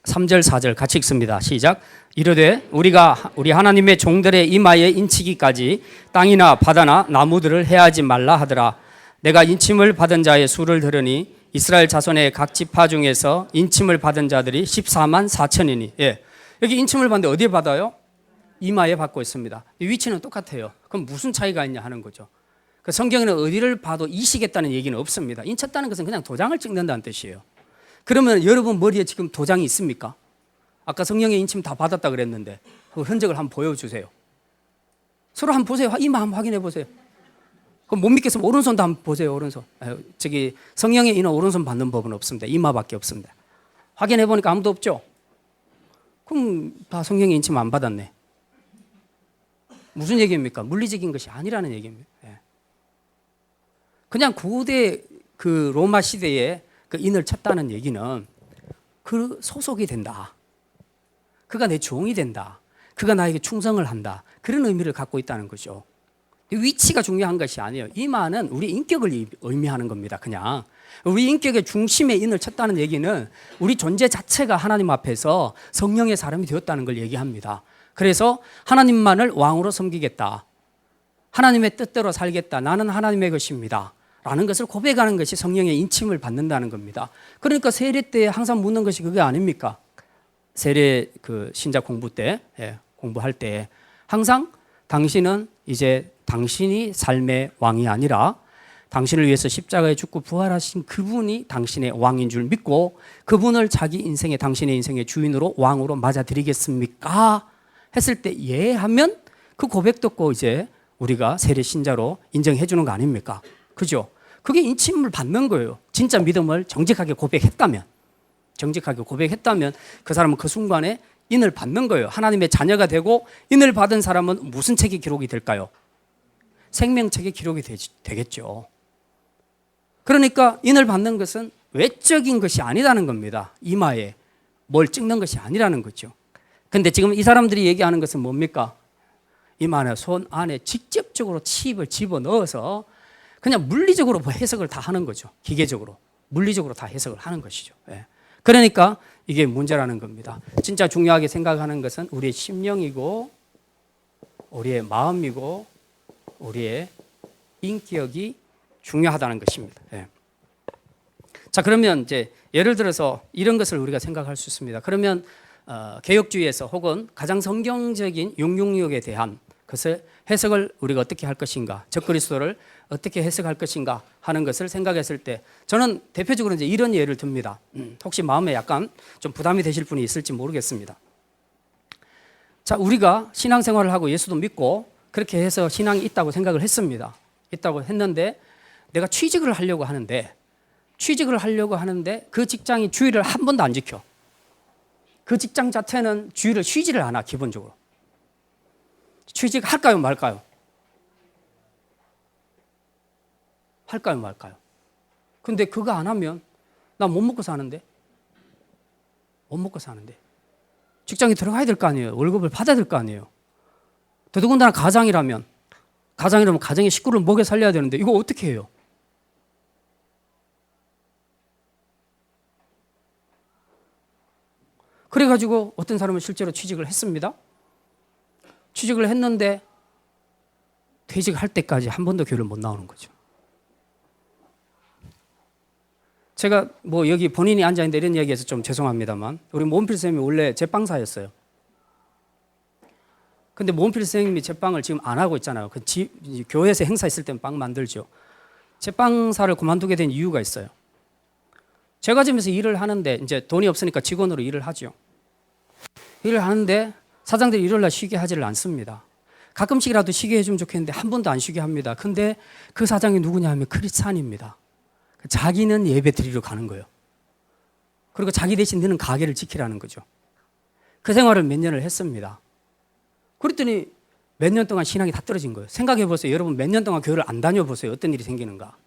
4절 같이 읽습니다. 시작. 이르되 우리 하나님의 종들의 이마에 인치기까지 땅이나 바다나 나무들을 해하지 말라 하더라. 내가 인침을 받은 자의 수를 들으니 이스라엘 자손의 각 지파 중에서 인침을 받은 자들이 14만 4천이니. 여기 인침을 받는데 어디에 받아요? 이마에 받고 있습니다. 위치는 똑같아요. 그럼 무슨 차이가 있냐 하는 거죠. 그 성경에는 어디를 봐도 이시겠다는 얘기는 없습니다. 인쳤다는 것은 그냥 도장을 찍는다는 뜻이에요. 그러면 여러분 머리에 지금 도장이 있습니까? 아까 성령의 인침 다 받았다 그랬는데 그 흔적을 한번 보여주세요. 서로 한번 보세요. 이마 한번 확인해 보세요. 그럼 못 믿겠으면 오른손도 한번 보세요. 오른손. 성령의 인은 오른손 받는 법은 없습니다. 이마밖에 없습니다. 확인해 보니까 아무도 없죠? 그럼 다 성령의 인침 안 받았네. 무슨 얘기입니까? 물리적인 것이 아니라는 얘기입니다. 그냥 고대 그 로마 시대에 그 인을 쳤다는 얘기는 그 소속이 된다. 그가 내 종이 된다. 그가 나에게 충성을 한다. 그런 의미를 갖고 있다는 거죠. 위치가 중요한 것이 아니에요. 이마는 우리 인격을 의미하는 겁니다. 그냥 우리 인격의 중심에 인을 쳤다는 얘기는 우리 존재 자체가 하나님 앞에서 성령의 사람이 되었다는 걸 얘기합니다. 그래서 하나님만을 왕으로 섬기겠다. 하나님의 뜻대로 살겠다. 나는 하나님의 것입니다. 라는 것을 고백하는 것이 성령의 인침을 받는다는 겁니다. 그러니까 세례 때 항상 묻는 것이 그게 아닙니까? 세례 그 신자 공부 때, 공부할 때 항상 당신은 이제 당신이 삶의 왕이 아니라 당신을 위해서 십자가에 죽고 부활하신 그분이 당신의 왕인 줄 믿고 그분을 자기 인생의 당신의 인생의 주인으로 왕으로 맞아들이겠습니까? 했을 때 예 하면 그 고백 듣고 이제 우리가 세례 신자로 인정해 주는 거 아닙니까? 그죠? 그게 인침을 받는 거예요. 진짜 믿음을 정직하게 고백했다면 그 사람은 그 순간에 인을 받는 거예요. 하나님의 자녀가 되고 인을 받은 사람은 무슨 책이 기록이 될까요? 생명책이 기록이 되겠죠. 그러니까 인을 받는 것은 외적인 것이 아니라는 겁니다. 이마에 뭘 찍는 것이 아니라는 거죠. 근데 지금 이 사람들이 얘기하는 것은 뭡니까? 이마 안에 손 안에 직접적으로 칩을 집어넣어서 그냥 물리적으로 해석을 다 하는 거죠. 기계적으로 물리적으로 다 해석을 하는 것이죠. 예. 그러니까 이게 문제라는 겁니다. 진짜 중요하게 생각하는 것은 우리의 심령이고 우리의 마음이고 우리의 인격이 중요하다는 것입니다. 예. 자, 그러면 이제 예를 들어서 이런 것을 우리가 생각할 수 있습니다. 그러면 개혁주의에서 혹은 가장 성경적인 666에 대한 것을 해석을 우리가 어떻게 할 것인가, 적그리스도를 어떻게 해석할 것인가 하는 것을 생각했을 때 저는 대표적으로 이제 이런 예를 듭니다. 혹시 마음에 약간 좀 부담이 되실 분이 있을지 모르겠습니다. 자, 우리가 신앙생활을 하고 예수도 믿고 그렇게 해서 신앙이 있다고 생각을 했습니다. 있다고 했는데 내가 취직을 하려고 하는데 그 직장이 주의를 한 번도 안 지켜. 그 직장 자체는 주의를 쉬지를 않아. 기본적으로 취직할까요 말까요? 할까요 말까요? 근데 그거 안 하면 나 못 먹고 사는데 직장에 들어가야 될 거 아니에요. 월급을 받아야 될 거 아니에요. 더더군다나 가장이라면 가정의 식구를 먹여 살려야 되는데 이거 어떻게 해요? 그래가지고 어떤 사람은 실제로 취직을 했습니다. 취직을 했는데 퇴직할 때까지 한 번도 교회를 못 나오는 거죠. 제가 뭐 여기 본인이 앉아있는데 이런 얘기해서 좀 죄송합니다만 우리 모은필 선생님이 원래 제빵사였어요. 근데 모은필 선생님이 제빵을 지금 안 하고 있잖아요. 교회에서 행사 있을 때는 빵 만들죠. 제빵사를 그만두게 된 이유가 있어요. 제가 집에서 일을 하는데 이제 돈이 없으니까 직원으로 일을 하죠. 일을 하는데 사장들이 일요일 날 쉬게 하지를 않습니다. 가끔씩이라도 쉬게 해주면 좋겠는데 한 번도 안 쉬게 합니다. 근데 그 사장이 누구냐 하면 크리스찬입니다. 자기는 예배 드리러 가는 거예요. 그리고 자기 대신 너는 가게를 지키라는 거죠. 그 생활을 몇 년을 했습니다. 그랬더니 몇 년 동안 신앙이 다 떨어진 거예요. 생각해 보세요. 여러분 몇 년 동안 교회를 안 다녀보세요. 어떤 일이 생기는가.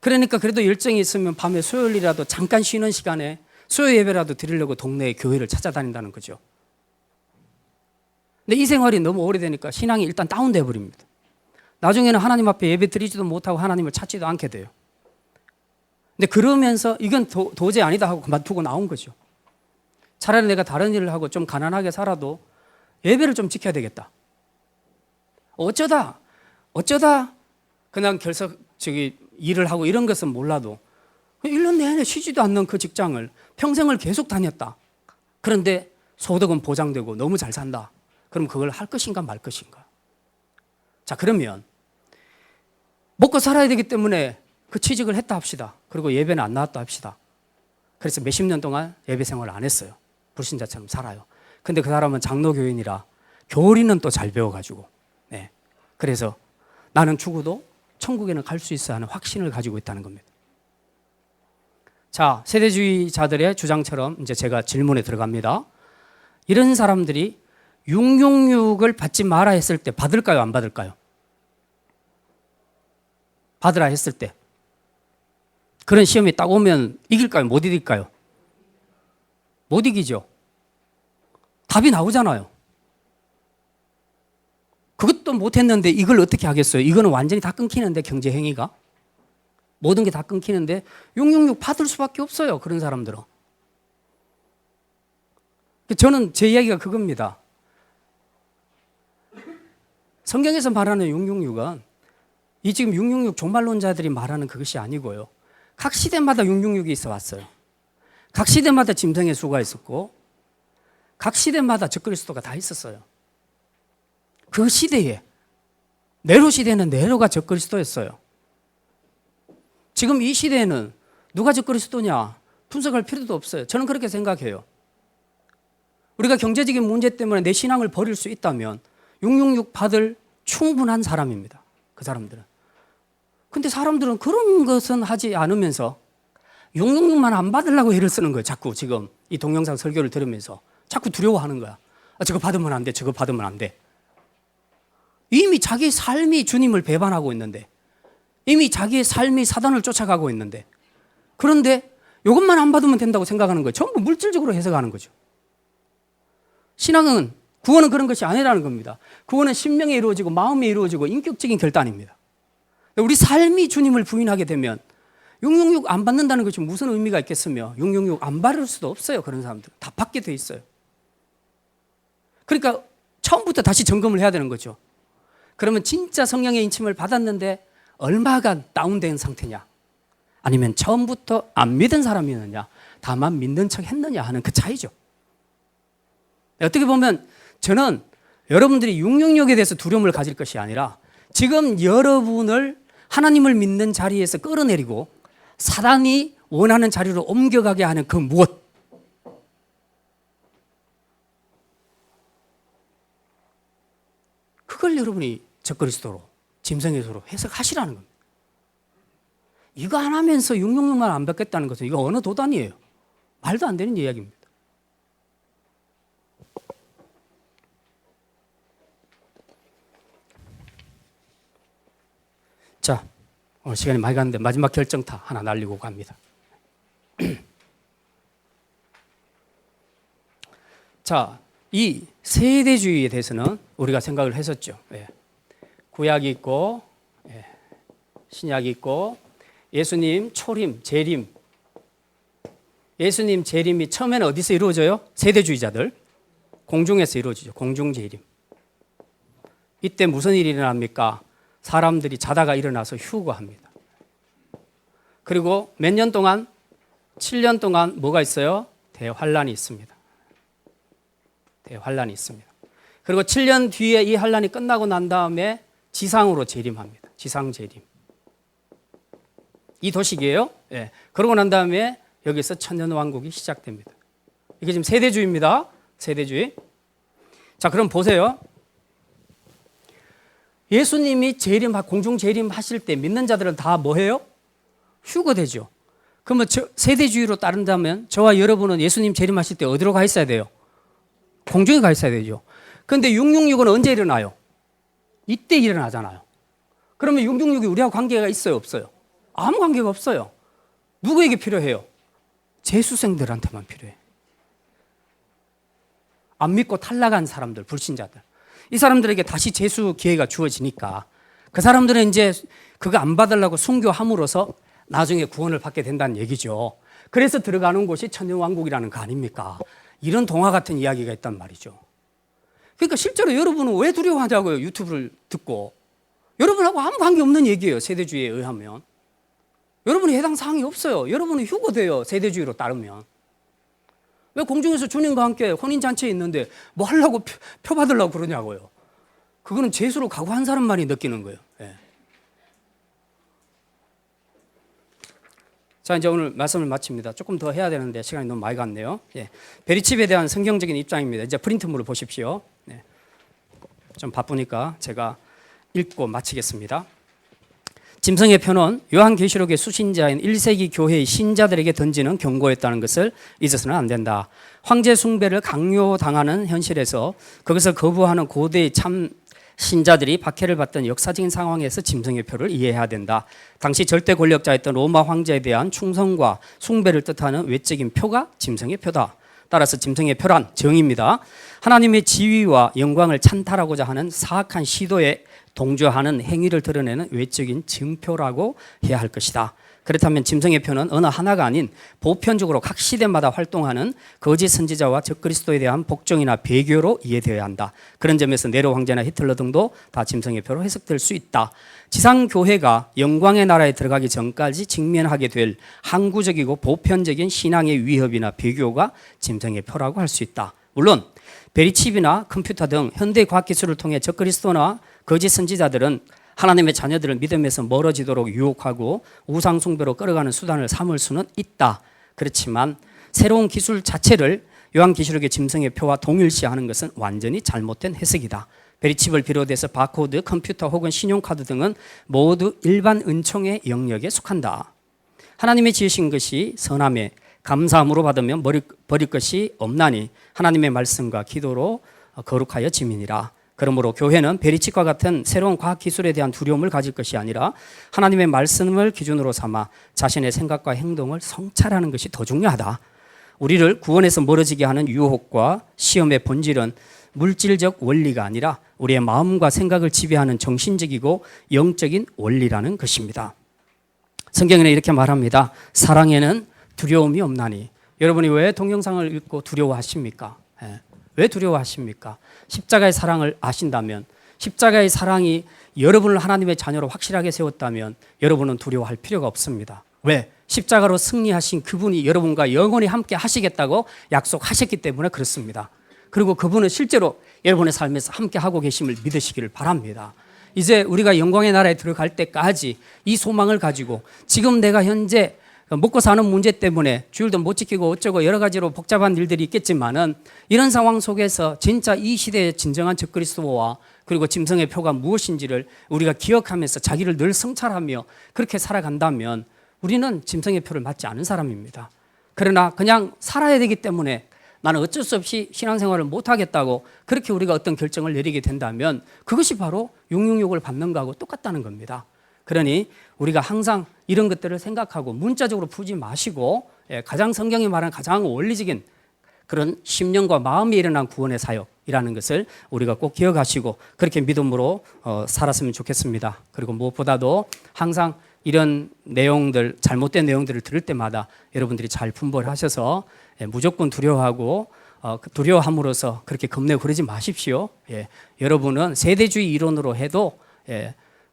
그러니까 그래도 열정이 있으면 밤에 수요일이라도 잠깐 쉬는 시간에 수요 예배라도 드리려고 동네에 교회를 찾아다닌다는 거죠. 근데 이 생활이 너무 오래되니까 신앙이 일단 다운돼 버립니다. 나중에는 하나님 앞에 예배 드리지도 못하고 하나님을 찾지도 않게 돼요. 근데 그러면서 이건 도저히 아니다 하고 그만두고 나온 거죠. 차라리 내가 다른 일을 하고 좀 가난하게 살아도 예배를 좀 지켜야 되겠다. 어쩌다 그냥 일을 하고 이런 것은 몰라도 1년 내내 쉬지도 않는 그 직장을 평생을 계속 다녔다. 그런데 소득은 보장되고 너무 잘 산다. 그럼 그걸 할 것인가 말 것인가. 자, 그러면 먹고 살아야 되기 때문에 그 취직을 했다 합시다. 그리고 예배는 안 나왔다 합시다. 그래서 몇십 년 동안 예배 생활을 안 했어요. 불신자처럼 살아요. 근데 그 사람은 장로교인이라 교리는 또 잘 배워가지고 그래서 나는 죽어도 천국에는 갈 수 있어 하는 확신을 가지고 있다는 겁니다. 자, 세대주의자들의 주장처럼 이제 제가 질문에 들어갑니다. 이런 사람들이 666을 받지 마라 했을 때 받을까요 안 받을까요? 받으라 했을 때 그런 시험이 딱 오면 이길까요 못 이길까요? 못 이기죠. 답이 나오잖아요. 그것도 못했는데 이걸 어떻게 하겠어요? 이거는 완전히 다 끊기는데 경제행위가 모든 게 다 끊기는데 666 받을 수밖에 없어요. 그런 사람들은. 저는 제 이야기가 그겁니다. 성경에서 말하는 666은 이 지금 666 종말론자들이 말하는 그것이 아니고요. 각 시대마다 666이 있어 왔어요. 각 시대마다 짐승의 수가 있었고 각 시대마다 적그리스도가 다 있었어요. 그 시대에 네로 시대는 네로가 적그리스도였어요. 지금 이 시대에는 누가 적그리스도냐 분석할 필요도 없어요. 저는 그렇게 생각해요. 우리가 경제적인 문제 때문에 내 신앙을 버릴 수 있다면 666 받을 충분한 사람입니다. 그 사람들은. 근데 사람들은 그런 것은 하지 않으면서 666만 안 받으려고 애를 쓰는 거예요. 자꾸 지금 이 동영상 설교를 들으면서 자꾸 두려워하는 거야. 저거 받으면 안 돼. 저거 받으면 안 돼. 이미 자기 삶이 주님을 배반하고 있는데, 이미 자기의 삶이 사단을 쫓아가고 있는데, 그런데 이것만 안 받으면 된다고 생각하는 거예요. 전부 물질적으로 해석하는 거죠. 신앙은, 구원은 그런 것이 아니라는 겁니다. 구원은 심령에 이루어지고 마음에 이루어지고 인격적인 결단입니다. 우리 삶이 주님을 부인하게 되면 666 안 받는다는 것이 무슨 의미가 있겠으며 666 안 받을 수도 없어요. 그런 사람들 다 받게 돼 있어요. 그러니까 처음부터 다시 점검을 해야 되는 거죠. 그러면 진짜 성령의 인침을 받았는데 얼마간 다운된 상태냐, 아니면 처음부터 안 믿은 사람이었느냐, 다만 믿는 척 했느냐 하는 그 차이죠. 어떻게 보면 저는 여러분들이 666에 대해서 두려움을 가질 것이 아니라 지금 여러분을 하나님을 믿는 자리에서 끌어내리고 사단이 원하는 자리로 옮겨가게 하는 그 무엇, 그걸 여러분이 적그리스도로, 짐승의소로 해석하시라는 겁니다. 이거 안 하면서 666만 안 받겠다는 것은 이거 어느 도단이에요. 말도 안 되는 이야기입니다. 자, 오늘 시간이 많이 갔는데 마지막 결정타 하나 날리고 갑니다. 자, 이 세대주의에 대해서는 우리가 생각을 했었죠. 예. 구약이 있고, 예. 신약이 있고, 예수님 초림, 재림. 예수님 재림이 처음에는 어디서 이루어져요? 세대주의자들 공중에서 이루어지죠. 공중 재림. 이때 무슨 일이 일어납니까? 사람들이 자다가 일어나서 휴거합니다. 그리고 몇 년 동안? 7년 동안 뭐가 있어요? 대환란이 있습니다. 대환란이 있습니다. 그리고 7년 뒤에 이 환란이 끝나고 난 다음에 지상으로 재림합니다. 지상 재림. 이 도식이에요. 예. 그러고 난 다음에 여기서 천년왕국이 시작됩니다. 이게 지금 세대주의입니다. 세대주의. 자, 그럼 보세요. 예수님이 공중 재림하실 때 믿는 자들은 다 뭐해요? 휴거되죠. 그러면 세대주의로 따른다면 저와 여러분은 예수님 재림하실 때 어디로 가 있어야 돼요? 공중에 가 있어야 되죠. 그런데 666은 언제 일어나요? 이때 일어나잖아요. 그러면 666이 우리하고 관계가 있어요, 없어요? 아무 관계가 없어요. 누구에게 필요해요? 재수생들한테만 필요해. 안 믿고 탈락한 사람들, 불신자들. 이 사람들에게 다시 재수 기회가 주어지니까 그 사람들은 이제 그거 안 받으려고 순교함으로써 나중에 구원을 받게 된다는 얘기죠. 그래서 들어가는 곳이 천년왕국이라는 거 아닙니까? 이런 동화 같은 이야기가 있단 말이죠. 그러니까 실제로 여러분은 왜 두려워하냐고요. 유튜브를 듣고. 여러분하고 아무 관계없는 얘기예요. 세대주의에 의하면. 여러분이 해당 사항이 없어요. 여러분은 휴거돼요. 세대주의로 따르면. 왜 공중에서 주님과 함께 혼인잔치에 있는데 뭐 하려고 표 받으려고 그러냐고요. 그거는 재수로 각오한 사람만이 느끼는 거예요. 예. 자, 이제 오늘 말씀을 마칩니다. 조금 더 해야 되는데 시간이 너무 많이 갔네요. 예. 베리칩에 대한 성경적인 입장입니다. 이제 프린트물을 보십시오. 예. 좀 바쁘니까 제가 읽고 마치겠습니다. 짐승의 표는 요한계시록의 수신자인 1세기 교회의 신자들에게 던지는 경고였다는 것을 잊어서는 안 된다. 황제 숭배를 강요당하는 현실에서 그것을 거부하는 고대의 참 신자들이 박해를 받던 역사적인 상황에서 짐승의 표를 이해해야 된다. 당시 절대 권력자였던 로마 황제에 대한 충성과 숭배를 뜻하는 외적인 표가 짐승의 표다. 따라서 짐승의 표란 정의입니다. 하나님의 지위와 영광을 찬탈하고자 하는 사악한 시도에 동조하는 행위를 드러내는 외적인 증표라고 해야 할 것이다. 그렇다면 짐승의 표는 어느 하나가 아닌 보편적으로 각 시대마다 활동하는 거짓 선지자와 적그리스도에 대한 복종이나 배교로 이해되어야 한다. 그런 점에서 네로 황제나 히틀러 등도 다 짐승의 표로 해석될 수 있다. 지상교회가 영광의 나라에 들어가기 전까지 직면하게 될 항구적이고 보편적인 신앙의 위협이나 배교가 짐승의 표라고 할 수 있다. 물론 베리칩이나 컴퓨터 등 현대 과학기술을 통해 적그리스도나 거짓 선지자들은 하나님의 자녀들을 믿음에서 멀어지도록 유혹하고 우상 숭배로 끌어가는 수단을 삼을 수는 있다. 그렇지만 새로운 기술 자체를 요한계시록의 짐승의 표와 동일시하는 것은 완전히 잘못된 해석이다. 베리칩을 비롯해서 바코드, 컴퓨터 혹은 신용카드 등은 모두 일반 은총의 영역에 속한다. 하나님의 지으신 것이 선함에 감사함으로 받으면 버릴 것이 없나니 하나님의 말씀과 기도로 거룩하여 지민이라. 그러므로 교회는 베리칩과 같은 새로운 과학기술에 대한 두려움을 가질 것이 아니라 하나님의 말씀을 기준으로 삼아 자신의 생각과 행동을 성찰하는 것이 더 중요하다. 우리를 구원에서 멀어지게 하는 유혹과 시험의 본질은 물질적 원리가 아니라 우리의 마음과 생각을 지배하는 정신적이고 영적인 원리라는 것입니다. 성경에는 이렇게 말합니다. 사랑에는 두려움이 없나니. 여러분이 왜 동영상을 읽고 두려워하십니까? 왜 두려워하십니까? 십자가의 사랑을 아신다면, 십자가의 사랑이 여러분을 하나님의 자녀로 확실하게 세웠다면 여러분은 두려워할 필요가 없습니다. 왜? 십자가로 승리하신 그분이 여러분과 영원히 함께 하시겠다고 약속하셨기 때문에 그렇습니다. 그리고 그분은 실제로 여러분의 삶에서 함께 하고 계심을 믿으시기를 바랍니다. 이제 우리가 영광의 나라에 들어갈 때까지 이 소망을 가지고 지금 내가 현재 먹고 사는 문제 때문에 주일도 못 지키고 어쩌고 여러 가지로 복잡한 일들이 있겠지만은 이런 상황 속에서 진짜 이 시대의 진정한 적그리스도와 그리고 짐승의 표가 무엇인지를 우리가 기억하면서 자기를 늘 성찰하며 그렇게 살아간다면 우리는 짐승의 표를 맞지 않은 사람입니다. 그러나 그냥 살아야 되기 때문에 나는 어쩔 수 없이 신앙생활을 못하겠다고 그렇게 우리가 어떤 결정을 내리게 된다면 그것이 바로 666을 받는 거하고 똑같다는 겁니다. 그러니 우리가 항상 이런 것들을 생각하고 문자적으로 풀지 마시고 가장 성경이 말하는 가장 원리적인 그런 심령과 마음이 일어난 구원의 사역이라는 것을 우리가 꼭 기억하시고 그렇게 믿음으로 살았으면 좋겠습니다. 그리고 무엇보다도 항상 이런 내용들, 잘못된 내용들을 들을 때마다 여러분들이 잘 분별하셔서 무조건 두려워하고 두려워함으로써 그렇게 겁내고 그러지 마십시오. 여러분은 세대주의 이론으로 해도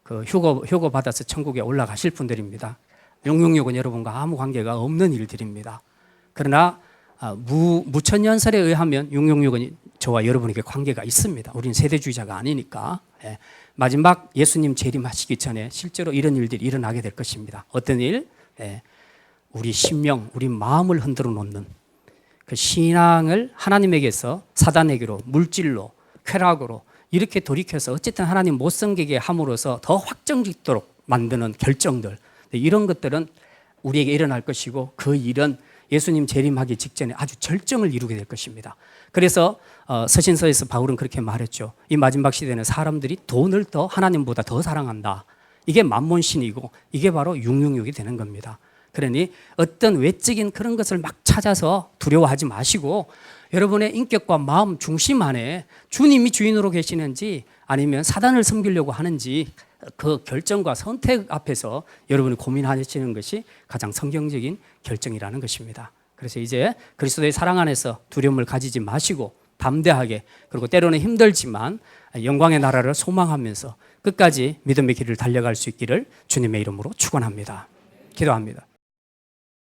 그 휴거 받아서 천국에 올라가실 분들입니다. 666은 여러분과 아무 관계가 없는 일들입니다. 그러나 무천년설에 의하면 666은 저와 여러분에게 관계가 있습니다. 우리는 세대주의자가 아니니까. 마지막 예수님 재림하시기 전에 실제로 이런 일들이 일어나게 될 것입니다. 어떤 일? 우리 심령, 우리 마음을 흔들어 놓는 그 신앙을 하나님에게서 사단에게로, 물질로, 쾌락으로 이렇게 돌이켜서 어쨌든 하나님 못 섬기게 함으로써 더 확정짓도록 만드는 결정들, 이런 것들은 우리에게 일어날 것이고 그 일은 예수님 재림하기 직전에 아주 절정을 이루게 될 것입니다. 그래서 서신서에서 바울은 그렇게 말했죠. 이 마지막 시대는 사람들이 돈을 더 하나님보다 더 사랑한다. 이게 만몬신이고 이게 바로 666이 되는 겁니다. 그러니 어떤 외적인 그런 것을 막 찾아서 두려워하지 마시고 여러분의 인격과 마음 중심 안에 주님이 주인으로 계시는지 아니면 사단을 섬기려고 하는지 그 결정과 선택 앞에서 여러분이 고민하시는 것이 가장 성경적인 결정이라는 것입니다. 그래서 이제 그리스도의 사랑 안에서 두려움을 가지지 마시고 담대하게 그리고 때로는 힘들지만 영광의 나라를 소망하면서 끝까지 믿음의 길을 달려갈 수 있기를 주님의 이름으로 축원합니다. 기도합니다.